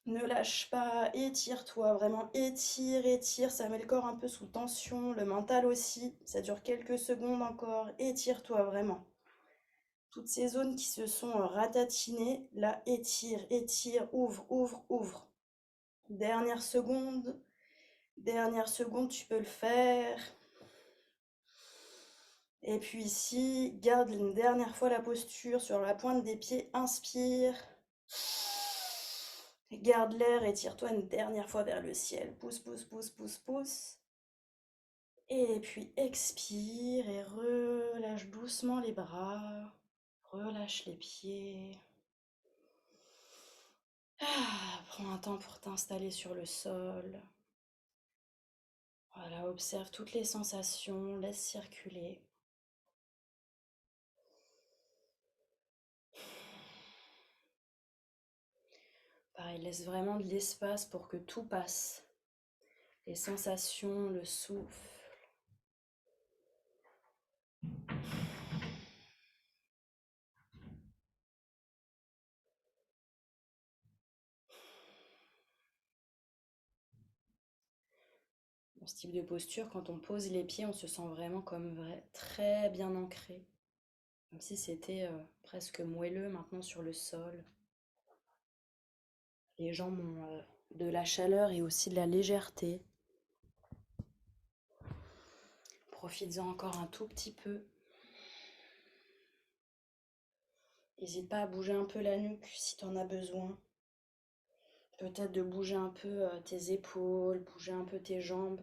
Ne lâche pas, étire-toi, vraiment étire, étire, ça met le corps un peu sous tension, le mental aussi, ça dure quelques secondes encore, étire-toi vraiment. Toutes ces zones qui se sont ratatinées, là, étire, étire, ouvre, ouvre, ouvre. Dernière seconde, tu peux le faire. Et puis ici, garde une dernière fois la posture sur la pointe des pieds, inspire. Garde l'air, étire-toi une dernière fois vers le ciel. Pousse, pousse, pousse, pousse, pousse. Et puis expire et relâche doucement les bras. Relâche les pieds. Prends un temps pour t'installer sur le sol. Voilà, observe toutes les sensations, laisse circuler. Pareil, laisse vraiment de l'espace pour que tout passe. Les sensations, le souffle. Dans ce type de posture, quand on pose les pieds, on se sent vraiment comme très bien ancré. Comme si c'était presque moelleux maintenant sur le sol. Les jambes ont de la chaleur et aussi de la légèreté. Profites-en encore un tout petit peu. N'hésite pas à bouger un peu la nuque si tu en as besoin. Peut-être de bouger un peu tes épaules, bouger un peu tes jambes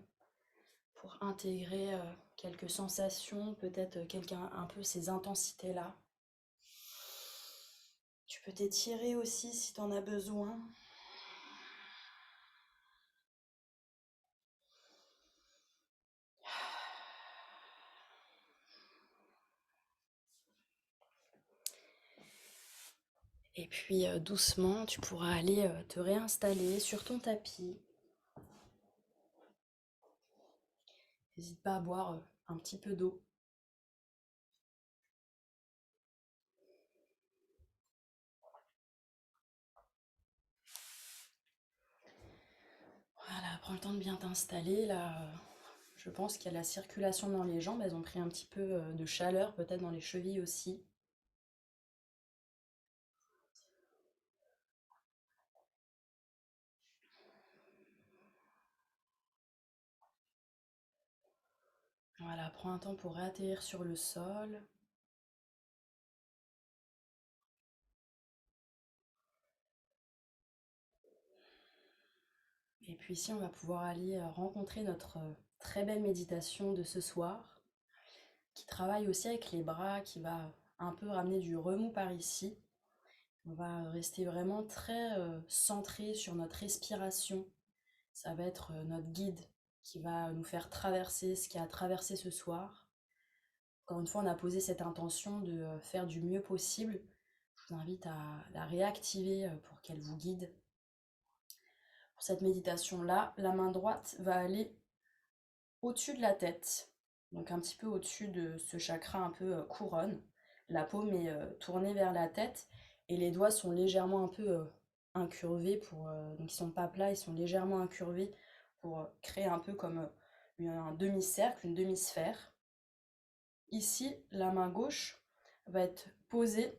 pour intégrer quelques sensations, peut-être un peu ces intensités-là. Tu peux t'étirer aussi si tu en as besoin. Et puis doucement, tu pourras aller te réinstaller sur ton tapis. N'hésite pas à boire un petit peu d'eau. Voilà, prends le temps de bien t'installer. Là, je pense qu'il y a la circulation dans les jambes. Elles ont pris un petit peu de chaleur, peut-être dans les chevilles aussi. Voilà, prends un temps pour réatterrir sur le sol. Et puis ici, on va pouvoir aller rencontrer notre très belle méditation de ce soir, qui travaille aussi avec les bras, qui va un peu ramener du remous par ici. On va rester vraiment très centré sur notre respiration. Ça va être notre guide qui va nous faire traverser ce qui a traversé ce soir. Encore une fois, on a posé cette intention de faire du mieux possible. Je vous invite à la réactiver pour qu'elle vous guide. Pour cette méditation-là, la main droite va aller au-dessus de la tête, donc un petit peu au-dessus de ce chakra un peu couronne. La paume est tournée vers la tête et les doigts sont légèrement un peu incurvés donc ils sont pas plats, ils sont légèrement incurvés pour créer un peu comme un demi-cercle, une demi-sphère. Ici, la main gauche va être posée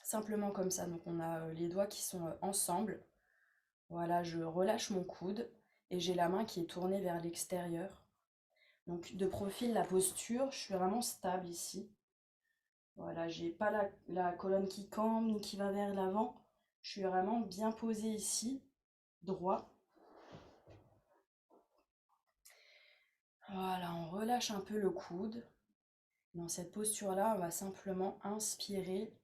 simplement comme ça. Donc on a les doigts qui sont ensemble. Voilà, je relâche mon coude et j'ai la main qui est tournée vers l'extérieur. Donc de profil, la posture, je suis vraiment stable ici. Voilà, j'ai pas la colonne qui cambe ni qui va vers l'avant. Je suis vraiment bien posée ici, droit. Voilà, on relâche un peu le coude. Dans cette posture-là, on va simplement inspirer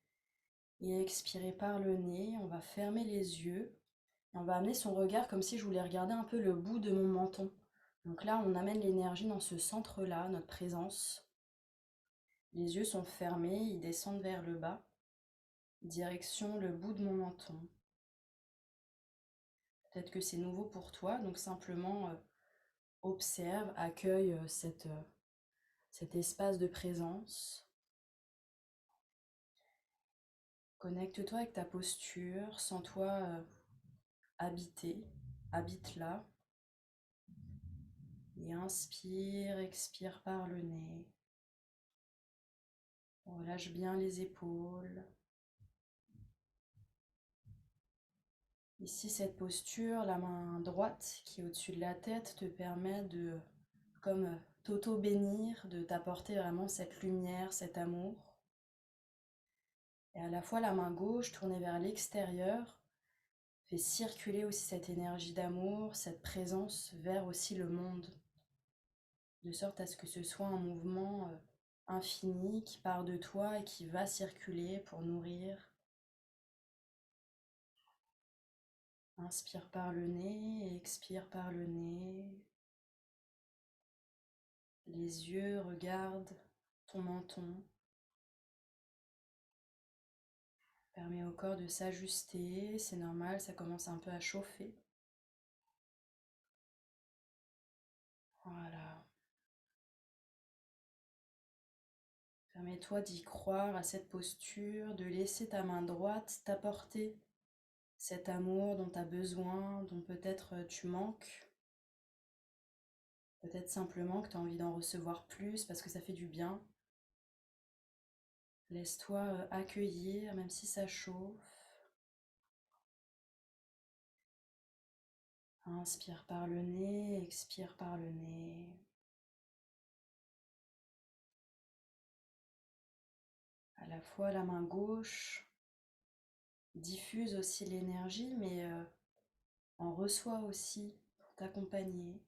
et expirer par le nez. On va fermer les yeux. Et on va amener son regard comme si je voulais regarder un peu le bout de mon menton. Donc là, on amène l'énergie dans ce centre-là, notre présence. Les yeux sont fermés, ils descendent vers le bas, direction le bout de mon menton. Peut-être que c'est nouveau pour toi, donc simplement observe, accueille cet espace de présence. Connecte-toi avec ta posture, sens-toi habité, habite là. Et inspire, expire par le nez. Relâche bien les épaules. Ici, cette posture, la main droite qui est au-dessus de la tête te permet de, comme t'auto-bénir, de t'apporter vraiment cette lumière, cet amour. Et à la fois la main gauche tournée vers l'extérieur fait circuler aussi cette énergie d'amour, cette présence vers aussi le monde, de sorte à ce que ce soit un mouvement infini qui part de toi et qui va circuler pour nourrir. Inspire par le nez et expire par le nez. Les yeux regardent ton menton. Permets au corps de s'ajuster, c'est normal, ça commence un peu à chauffer. Voilà. Permets-toi d'y croire à cette posture, de laisser ta main droite t'apporter cet amour dont tu as besoin, dont peut-être tu manques. Peut-être simplement que tu as envie d'en recevoir plus parce que ça fait du bien. Laisse-toi accueillir même si ça chauffe. Inspire par le nez, expire par le nez. À la fois la main gauche diffuse aussi l'énergie, mais en reçoit aussi pour t'accompagner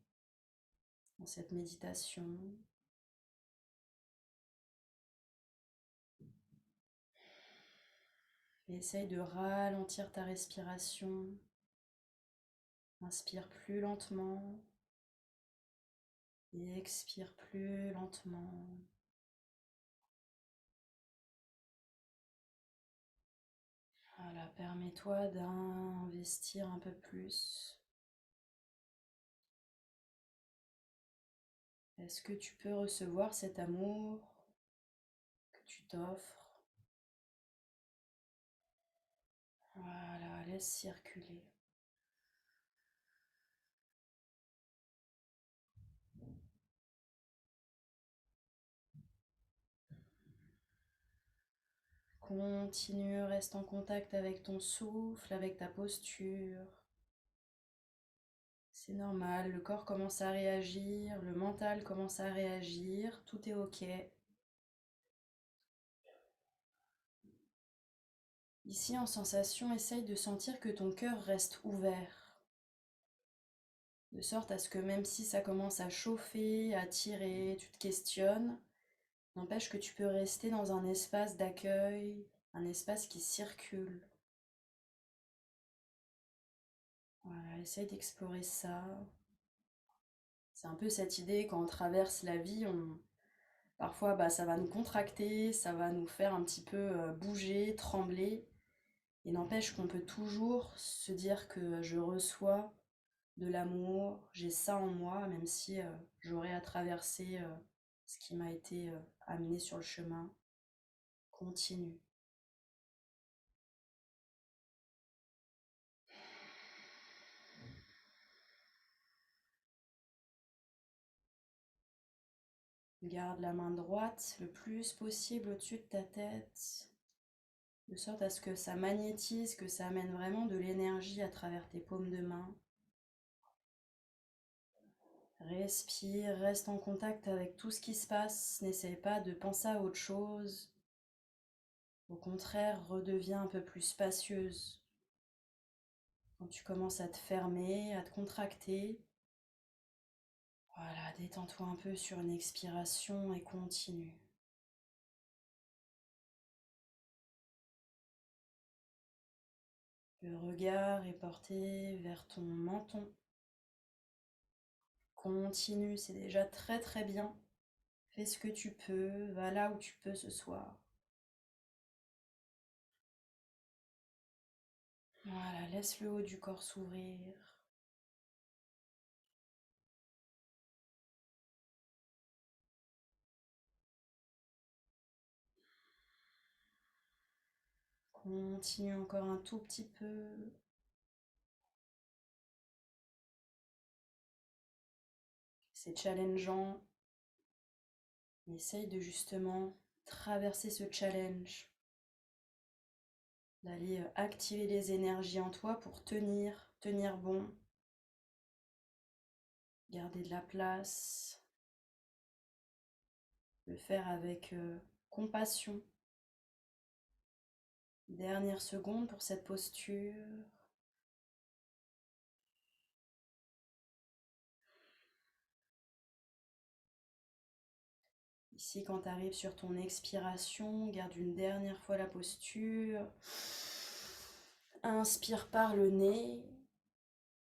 dans cette méditation. Et essaye de ralentir ta respiration. Inspire plus lentement et expire plus lentement. Voilà, permets-toi d'investir un peu plus. Est-ce que tu peux recevoir cet amour que tu t'offres? Voilà, laisse circuler. Continue, reste en contact avec ton souffle, avec ta posture. C'est normal, le corps commence à réagir, le mental commence à réagir, tout est ok. Ici, en sensation, essaye de sentir que ton cœur reste ouvert, de sorte à ce que même si ça commence à chauffer, à tirer, tu te questionnes, n'empêche que tu peux rester dans un espace d'accueil, un espace qui circule. Voilà, essaye d'explorer ça. C'est un peu cette idée quand on traverse la vie, parfois ça va nous contracter, ça va nous faire un petit peu bouger, trembler. Et n'empêche qu'on peut toujours se dire que je reçois de l'amour, j'ai ça en moi, même si j'aurai à traverser ce qui m'a été amené sur le chemin. Continue. Garde la main droite le plus possible au-dessus de ta tête, de sorte à ce que ça magnétise, que ça amène vraiment de l'énergie à travers tes paumes de main. Respire, reste en contact avec tout ce qui se passe, n'essaie pas de penser à autre chose. Au contraire, redeviens un peu plus spacieuse. Quand tu commences à te fermer, à te contracter, voilà, détends-toi un peu sur une expiration et continue. Le regard est porté vers ton menton. Continue, c'est déjà très très bien. Fais ce que tu peux, va là où tu peux ce soir. Voilà, laisse le haut du corps s'ouvrir. Continue encore un tout petit peu. C'est challengeant. Essaye de justement traverser ce challenge, d'aller activer les énergies en toi pour tenir bon, garder de la place, le faire avec compassion. Dernière seconde pour cette posture. Ici, quand tu arrives sur ton expiration, garde une dernière fois la posture. Inspire par le nez.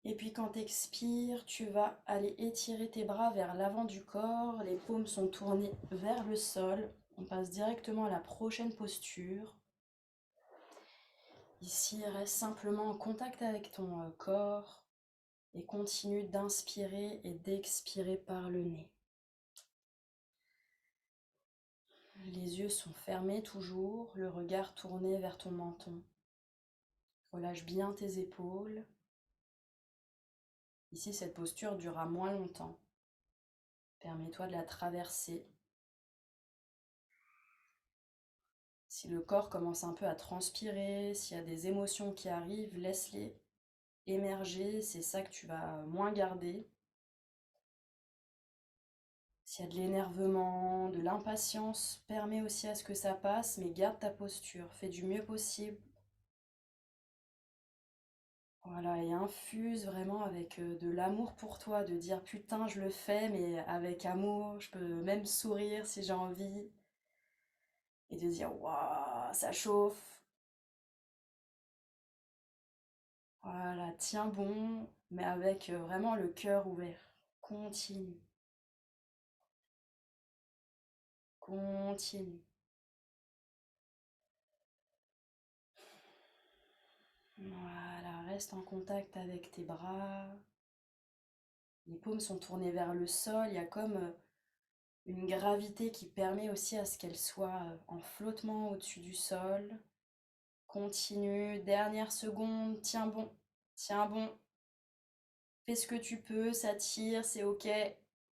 Et puis quand tu expires, tu vas aller étirer tes bras vers l'avant du corps. Les paumes sont tournées vers le sol. On passe directement à la prochaine posture. Ici, reste simplement en contact avec ton corps et continue d'inspirer et d'expirer par le nez. Les yeux sont fermés toujours, le regard tourné vers ton menton. Relâche bien tes épaules. Ici, cette posture durera moins longtemps. Permets-toi de la traverser. Si le corps commence un peu à transpirer, s'il y a des émotions qui arrivent, laisse-les émerger, c'est ça que tu vas moins garder. S'il y a de l'énervement, de l'impatience, permets aussi à ce que ça passe, mais garde ta posture, fais du mieux possible. Voilà, et infuse vraiment avec de l'amour pour toi, de dire putain, je le fais, mais avec amour, je peux même sourire si j'ai envie, et de dire waouh, ça chauffe. Voilà, tiens bon, mais avec vraiment le cœur ouvert. Continue, continue. Voilà, reste en contact avec tes bras. Les paumes sont tournées vers le sol. Il y a comme une gravité qui permet aussi à ce qu'elles soient en flottement au-dessus du sol. Continue, dernière seconde, tiens bon, tiens bon. Fais ce que tu peux, ça tire, c'est ok.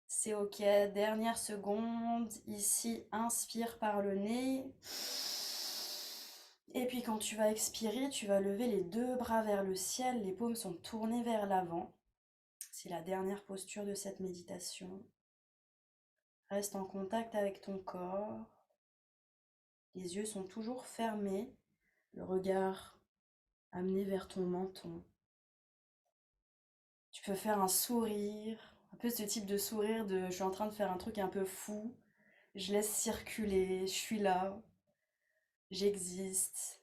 C'est ok, dernière seconde. Ici, inspire par le nez. Et puis quand tu vas expirer, tu vas lever les deux bras vers le ciel. Les paumes sont tournées vers l'avant. C'est la dernière posture de cette méditation. Reste en contact avec ton corps. Les yeux sont toujours fermés. Le regard amené vers ton menton. Tu peux faire un sourire, un peu ce type de sourire de je suis en train de faire un truc un peu fou. Je laisse circuler, je suis là, j'existe,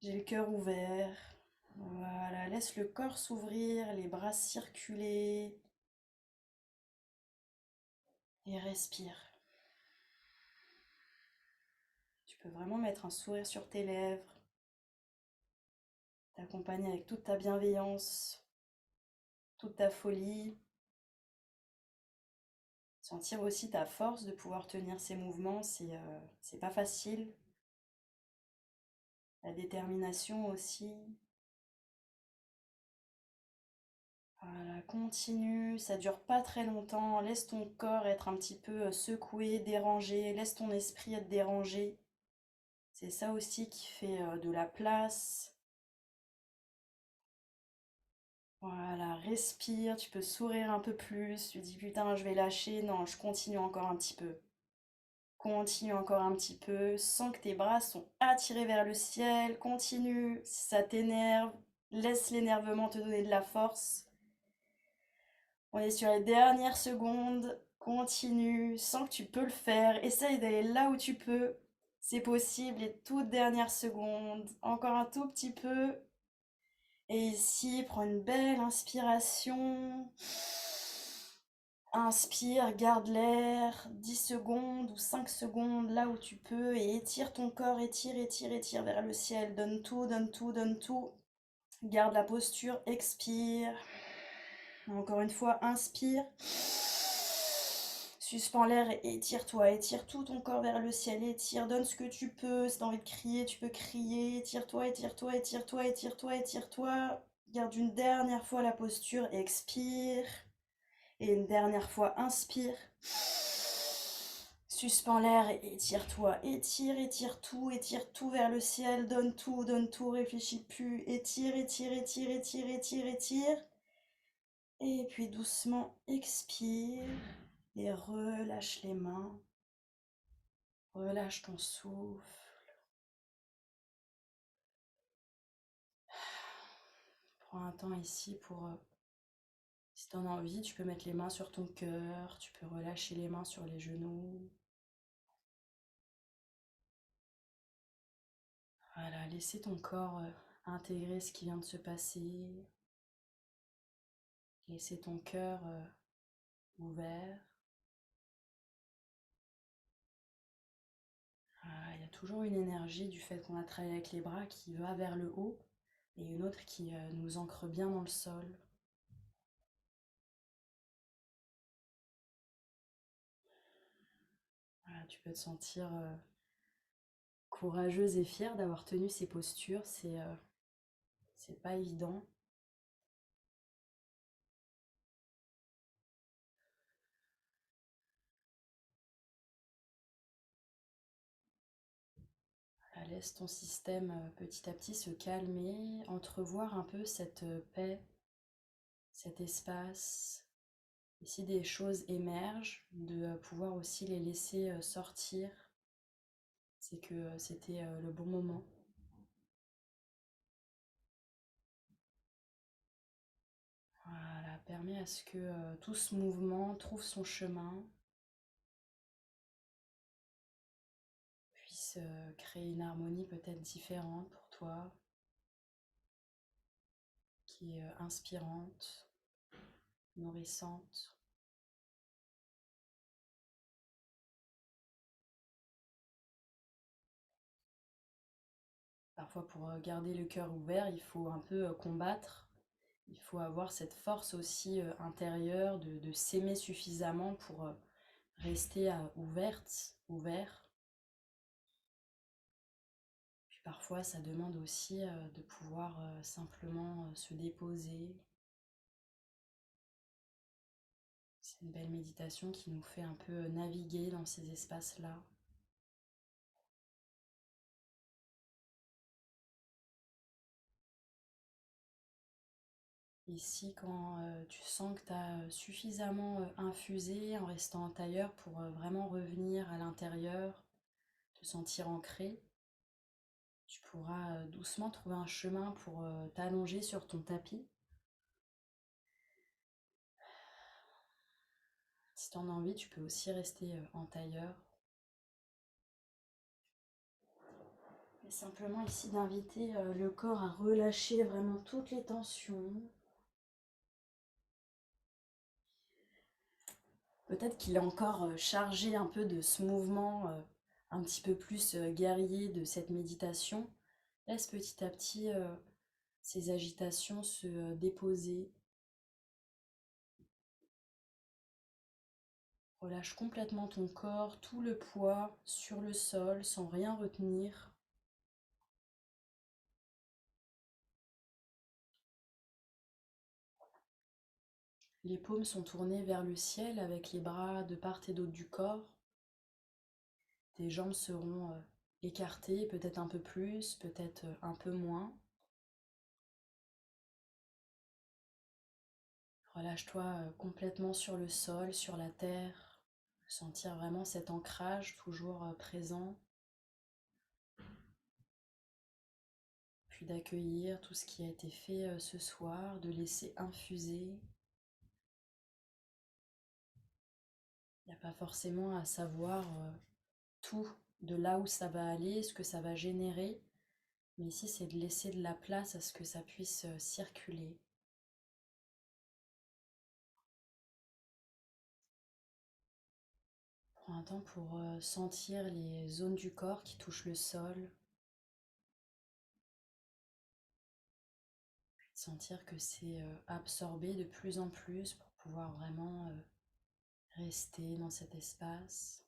j'ai le cœur ouvert. Voilà, laisse le corps s'ouvrir, les bras circuler et respire. Tu peux vraiment mettre un sourire sur tes lèvres, t'accompagner avec toute ta bienveillance, toute ta folie. Sentir aussi ta force de pouvoir tenir ces mouvements, c'est pas facile. La détermination aussi. Voilà, continue, ça dure pas très longtemps. Laisse ton corps être un petit peu secoué, dérangé. Laisse ton esprit être dérangé. C'est ça aussi qui fait de la place. Voilà, respire, tu peux sourire un peu plus. Tu dis putain, je vais lâcher. Non, je continue encore un petit peu. Continue encore un petit peu. Sens que tes bras sont attirés vers le ciel. Continue. Si ça t'énerve, laisse l'énervement te donner de la force. On est sur les dernières secondes. Continue. Sens que tu peux le faire. Essaye d'aller là où tu peux. C'est possible. Les toutes dernières secondes. Encore un tout petit peu. Et ici, prends une belle inspiration. Inspire, garde l'air 10 secondes ou 5 secondes là où tu peux et étire ton corps, étire, étire, étire vers le ciel. Donne tout, donne tout, donne tout. Garde la posture, expire. Encore une fois, inspire. Suspends l'air et étire-toi. Étire tout ton corps vers le ciel. Étire, donne ce que tu peux. Si t'as envie de crier, tu peux crier. Étire-toi, étire-toi, étire-toi, étire-toi, étire-toi. Garde une dernière fois la posture. Expire. Et une dernière fois, inspire. Suspends l'air et étire-toi. Étire, étire tout vers le ciel. Donne tout, réfléchis plus. Étire, étire, étire, étire, étire, étire. Et puis doucement, expire. Et relâche les mains. Relâche ton souffle. Prends un temps ici pour... si tu en as envie, tu peux mettre les mains sur ton cœur. Tu peux relâcher les mains sur les genoux. Voilà, laisser ton corps intégrer ce qui vient de se passer. Laisser ton cœur ouvert. Voilà, il y a toujours une énergie du fait qu'on a travaillé avec les bras qui va vers le haut et une autre qui nous ancre bien dans le sol. Voilà, tu peux te sentir courageuse et fière d'avoir tenu ces postures. C'est pas évident. Voilà, laisse ton système petit à petit se calmer, entrevoir un peu cette paix, cet espace. Et si des choses émergent, de pouvoir aussi les laisser sortir, c'est que c'était le bon moment. Voilà, permet à ce que tout ce mouvement trouve son chemin, puisse créer une harmonie peut-être différente pour toi, qui est inspirante, nourrissante. Parfois, pour garder le cœur ouvert, il faut un peu combattre. Il faut avoir cette force aussi intérieure de s'aimer suffisamment pour rester ouvert. Puis parfois, ça demande aussi de pouvoir simplement se déposer. C'est une belle méditation qui nous fait un peu naviguer dans ces espaces-là. Ici, quand tu sens que tu as suffisamment infusé en restant en tailleur pour vraiment revenir à l'intérieur, te sentir ancré, tu pourras doucement trouver un chemin pour t'allonger sur ton tapis. Si tu en as envie, tu peux aussi rester en tailleur. Et simplement ici d'inviter le corps à relâcher vraiment toutes les tensions. Peut-être qu'il est encore chargé un peu de ce mouvement un petit peu plus guerrier de cette méditation. Laisse petit à petit ces agitations se déposer. Relâche complètement ton corps, tout le poids sur le sol sans rien retenir. Les paumes sont tournées vers le ciel avec les bras de part et d'autre du corps. Tes jambes seront écartées, peut-être un peu plus, peut-être un peu moins. Relâche-toi complètement sur le sol, sur la terre. Sentir vraiment cet ancrage toujours présent. Puis d'accueillir tout ce qui a été fait ce soir, de laisser infuser. Il n'y a pas forcément à savoir tout de là où ça va aller, ce que ça va générer. Mais ici, c'est de laisser de la place à ce que ça puisse circuler. Prends un temps pour sentir les zones du corps qui touchent le sol. Sentir que c'est absorbé de plus en plus pour pouvoir vraiment rester dans cet espace.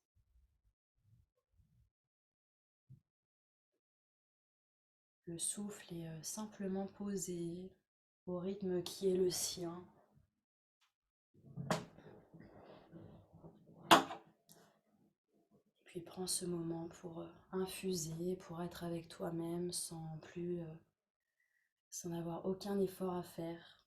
Le souffle est simplement posé au rythme qui est le sien. Puis prends ce moment pour infuser, pour être avec toi-même sans avoir aucun effort à faire.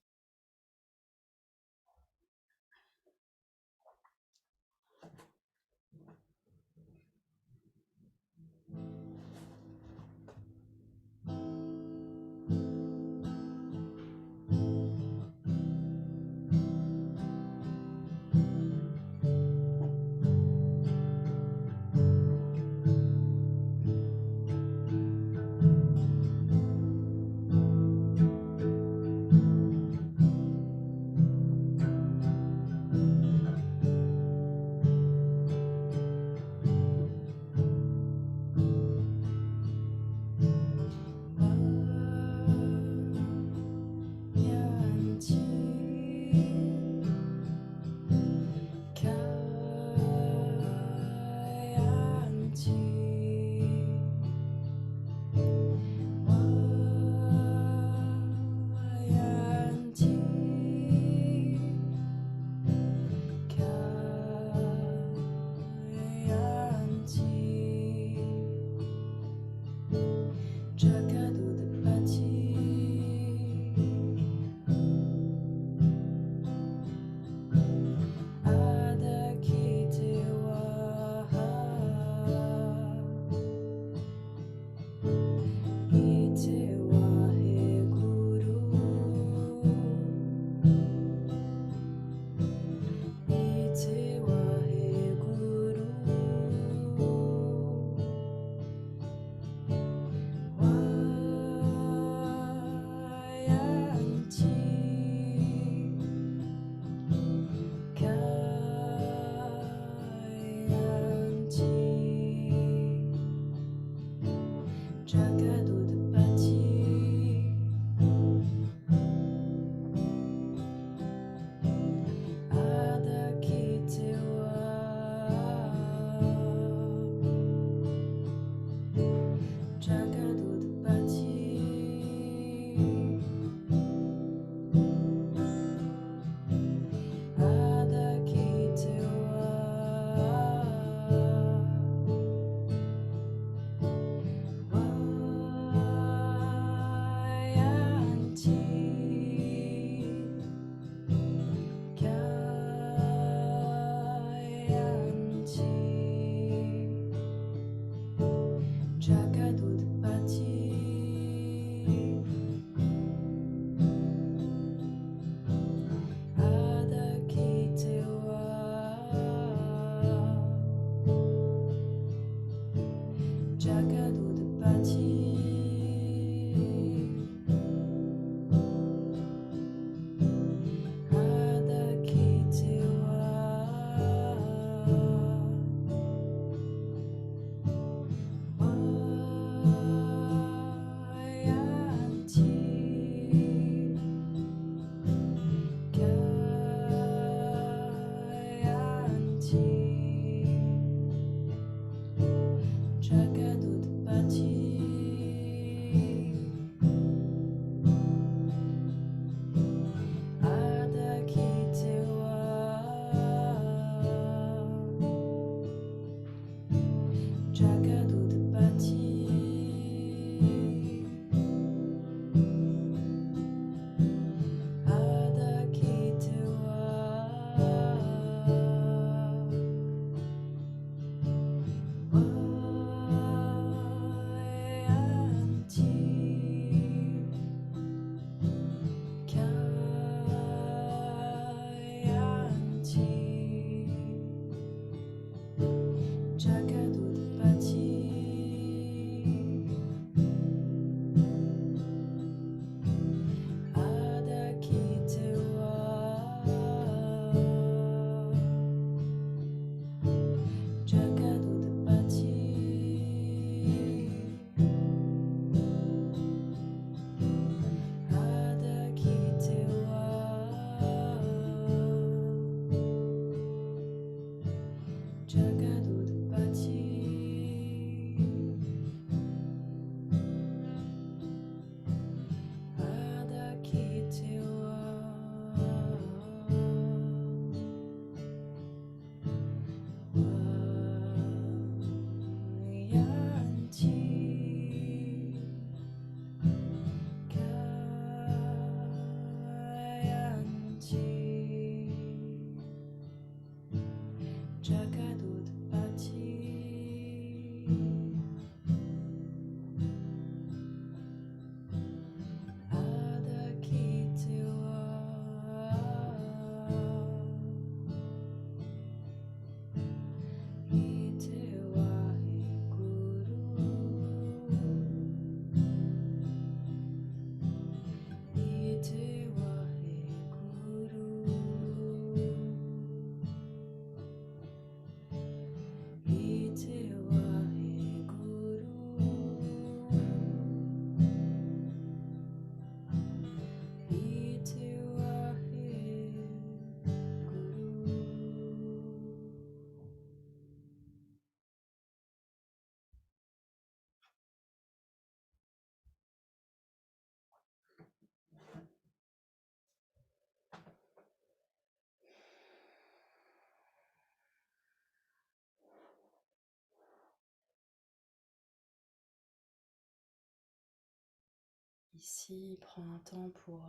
Ici, prends un temps pour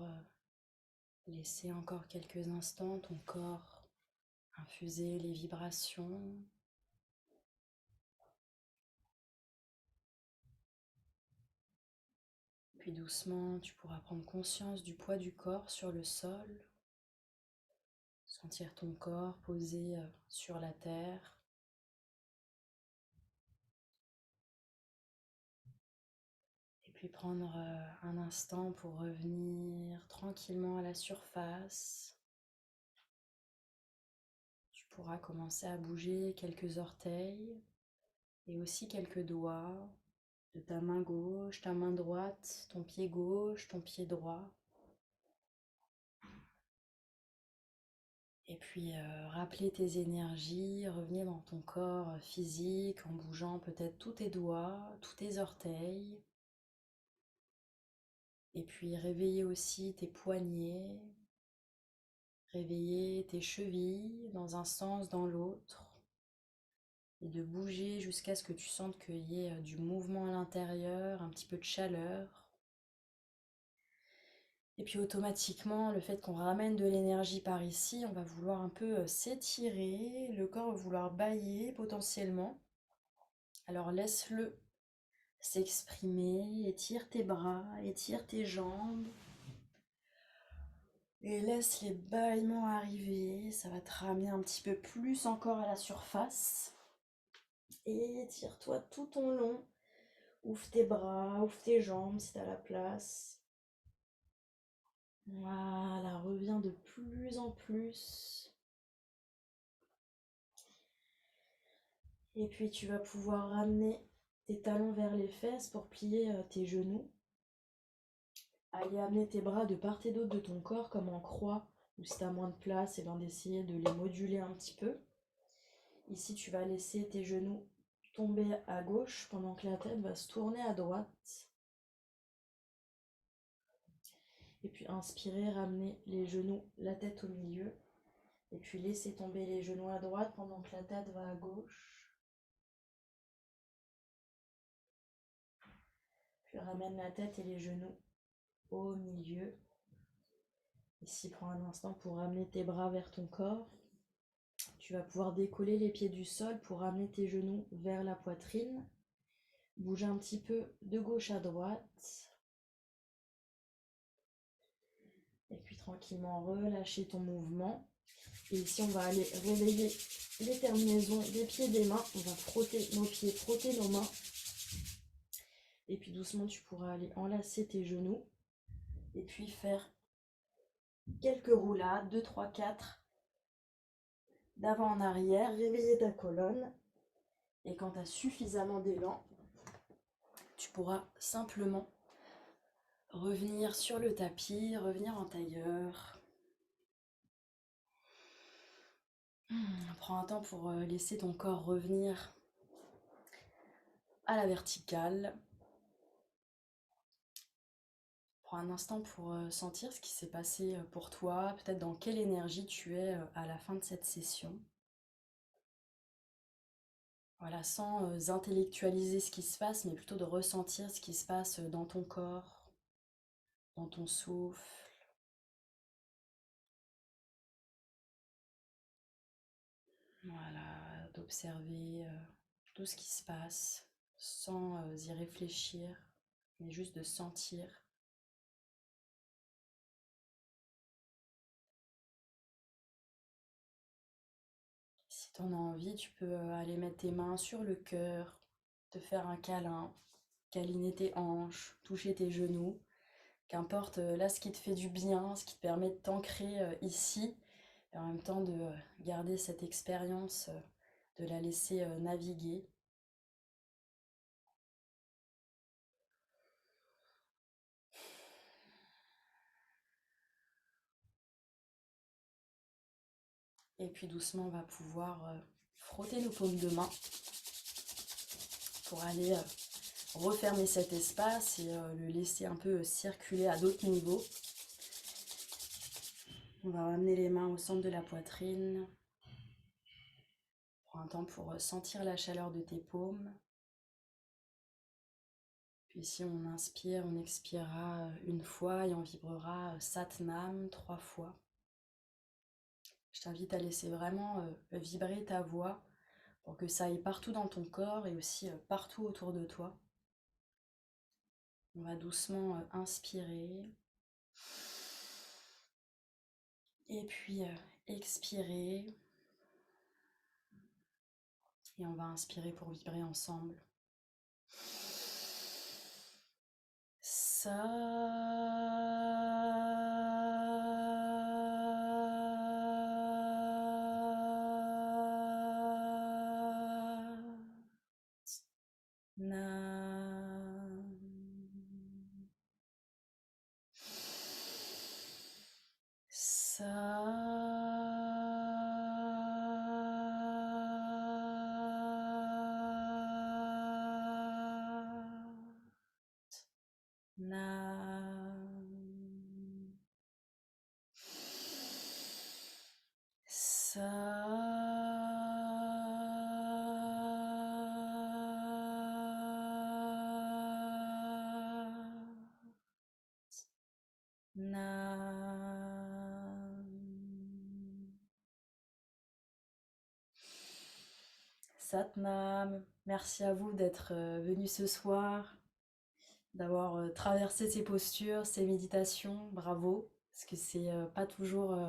laisser encore quelques instants ton corps infuser les vibrations. Puis doucement, tu pourras prendre conscience du poids du corps sur le sol, sentir ton corps posé sur la terre. Et puis prendre un instant pour revenir tranquillement à la surface. Tu pourras commencer à bouger quelques orteils et aussi quelques doigts de ta main gauche, ta main droite, ton pied gauche, ton pied droit. Et puis rappeler tes énergies, revenir dans ton corps physique en bougeant peut-être tous tes doigts, tous tes orteils. Et puis réveiller aussi tes poignets, réveiller tes chevilles dans un sens, dans l'autre. Et de bouger jusqu'à ce que tu sentes qu'il y ait du mouvement à l'intérieur, un petit peu de chaleur. Et puis automatiquement, le fait qu'on ramène de l'énergie par ici, on va vouloir un peu s'étirer, le corps va vouloir bâiller potentiellement. Alors laisse-le s'exprimer, étire tes bras, étire tes jambes. Et laisse les bâillements arriver, ça va te ramener un petit peu plus encore à la surface. Et étire-toi tout ton long. Ouvre tes bras, ouvre tes jambes si tu as la place. Voilà, reviens de plus en plus. Et puis tu vas pouvoir ramener tes talons vers les fesses pour plier tes genoux. Allez amener tes bras de part et d'autre de ton corps comme en croix, ou si tu as moins de place, et bien d'essayer de les moduler un petit peu. Ici tu vas laisser tes genoux tomber à gauche pendant que la tête va se tourner à droite. Et puis inspirez, ramenez les genoux, la tête au milieu. Et puis laissez tomber les genoux à droite pendant que la tête va à gauche. Puis ramène la tête et les genoux au milieu. Ici, prends un instant pour ramener tes bras vers ton corps. Tu vas pouvoir décoller les pieds du sol pour ramener tes genoux vers la poitrine. Bouge un petit peu de gauche à droite. Et puis tranquillement relâcher ton mouvement. Et ici, on va aller réveiller les terminaisons des pieds et des mains. On va frotter nos pieds, frotter nos mains. Et puis doucement, tu pourras aller enlacer tes genoux. Et puis faire quelques roulades, 2, 3, 4, d'avant en arrière, réveiller ta colonne. Et quand tu as suffisamment d'élan, tu pourras simplement revenir sur le tapis, revenir en tailleur. Prends un temps pour laisser ton corps revenir à la verticale. Prends un instant pour sentir ce qui s'est passé pour toi, peut-être dans quelle énergie tu es à la fin de cette session. Voilà, sans intellectualiser ce qui se passe, mais plutôt de ressentir ce qui se passe dans ton corps, dans ton souffle. Voilà, d'observer tout ce qui se passe sans y réfléchir, mais juste de sentir. Si tu en as envie, tu peux aller mettre tes mains sur le cœur, te faire un câlin, câliner tes hanches, toucher tes genoux. Qu'importe là ce qui te fait du bien, ce qui te permet de t'ancrer ici, et en même temps de garder cette expérience, de la laisser naviguer. Et puis doucement, on va pouvoir frotter nos paumes de main pour aller refermer cet espace et le laisser un peu circuler à d'autres niveaux. On va ramener les mains au centre de la poitrine. Prends un temps pour sentir la chaleur de tes paumes. Puis ici, on inspire, on expirera une fois et on vibrera Sat Nam 3 fois. Je t'invite à laisser vraiment vibrer ta voix pour que ça aille partout dans ton corps et aussi partout autour de toi. On va doucement inspirer et puis expirer. Et on va inspirer pour vibrer ensemble. Sat Nam. Nam. Satnam, merci à vous d'être venus ce soir, d'avoir traversé ces postures, ces méditations, bravo, parce que c'est pas toujours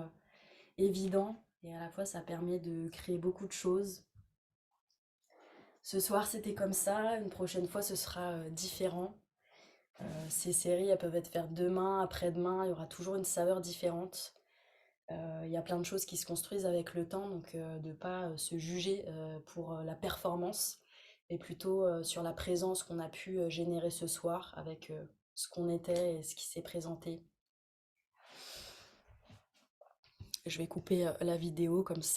évident et à la fois ça permet de créer beaucoup de choses. Ce soir c'était comme ça, une prochaine fois ce sera différent. Ces séries elles peuvent être faites demain, après-demain, il y aura toujours une saveur différente. Il y a plein de choses qui se construisent avec le temps, donc de ne pas se juger pour la performance, mais plutôt sur la présence qu'on a pu générer ce soir avec ce qu'on était et ce qui s'est présenté. Je vais couper la vidéo comme ça.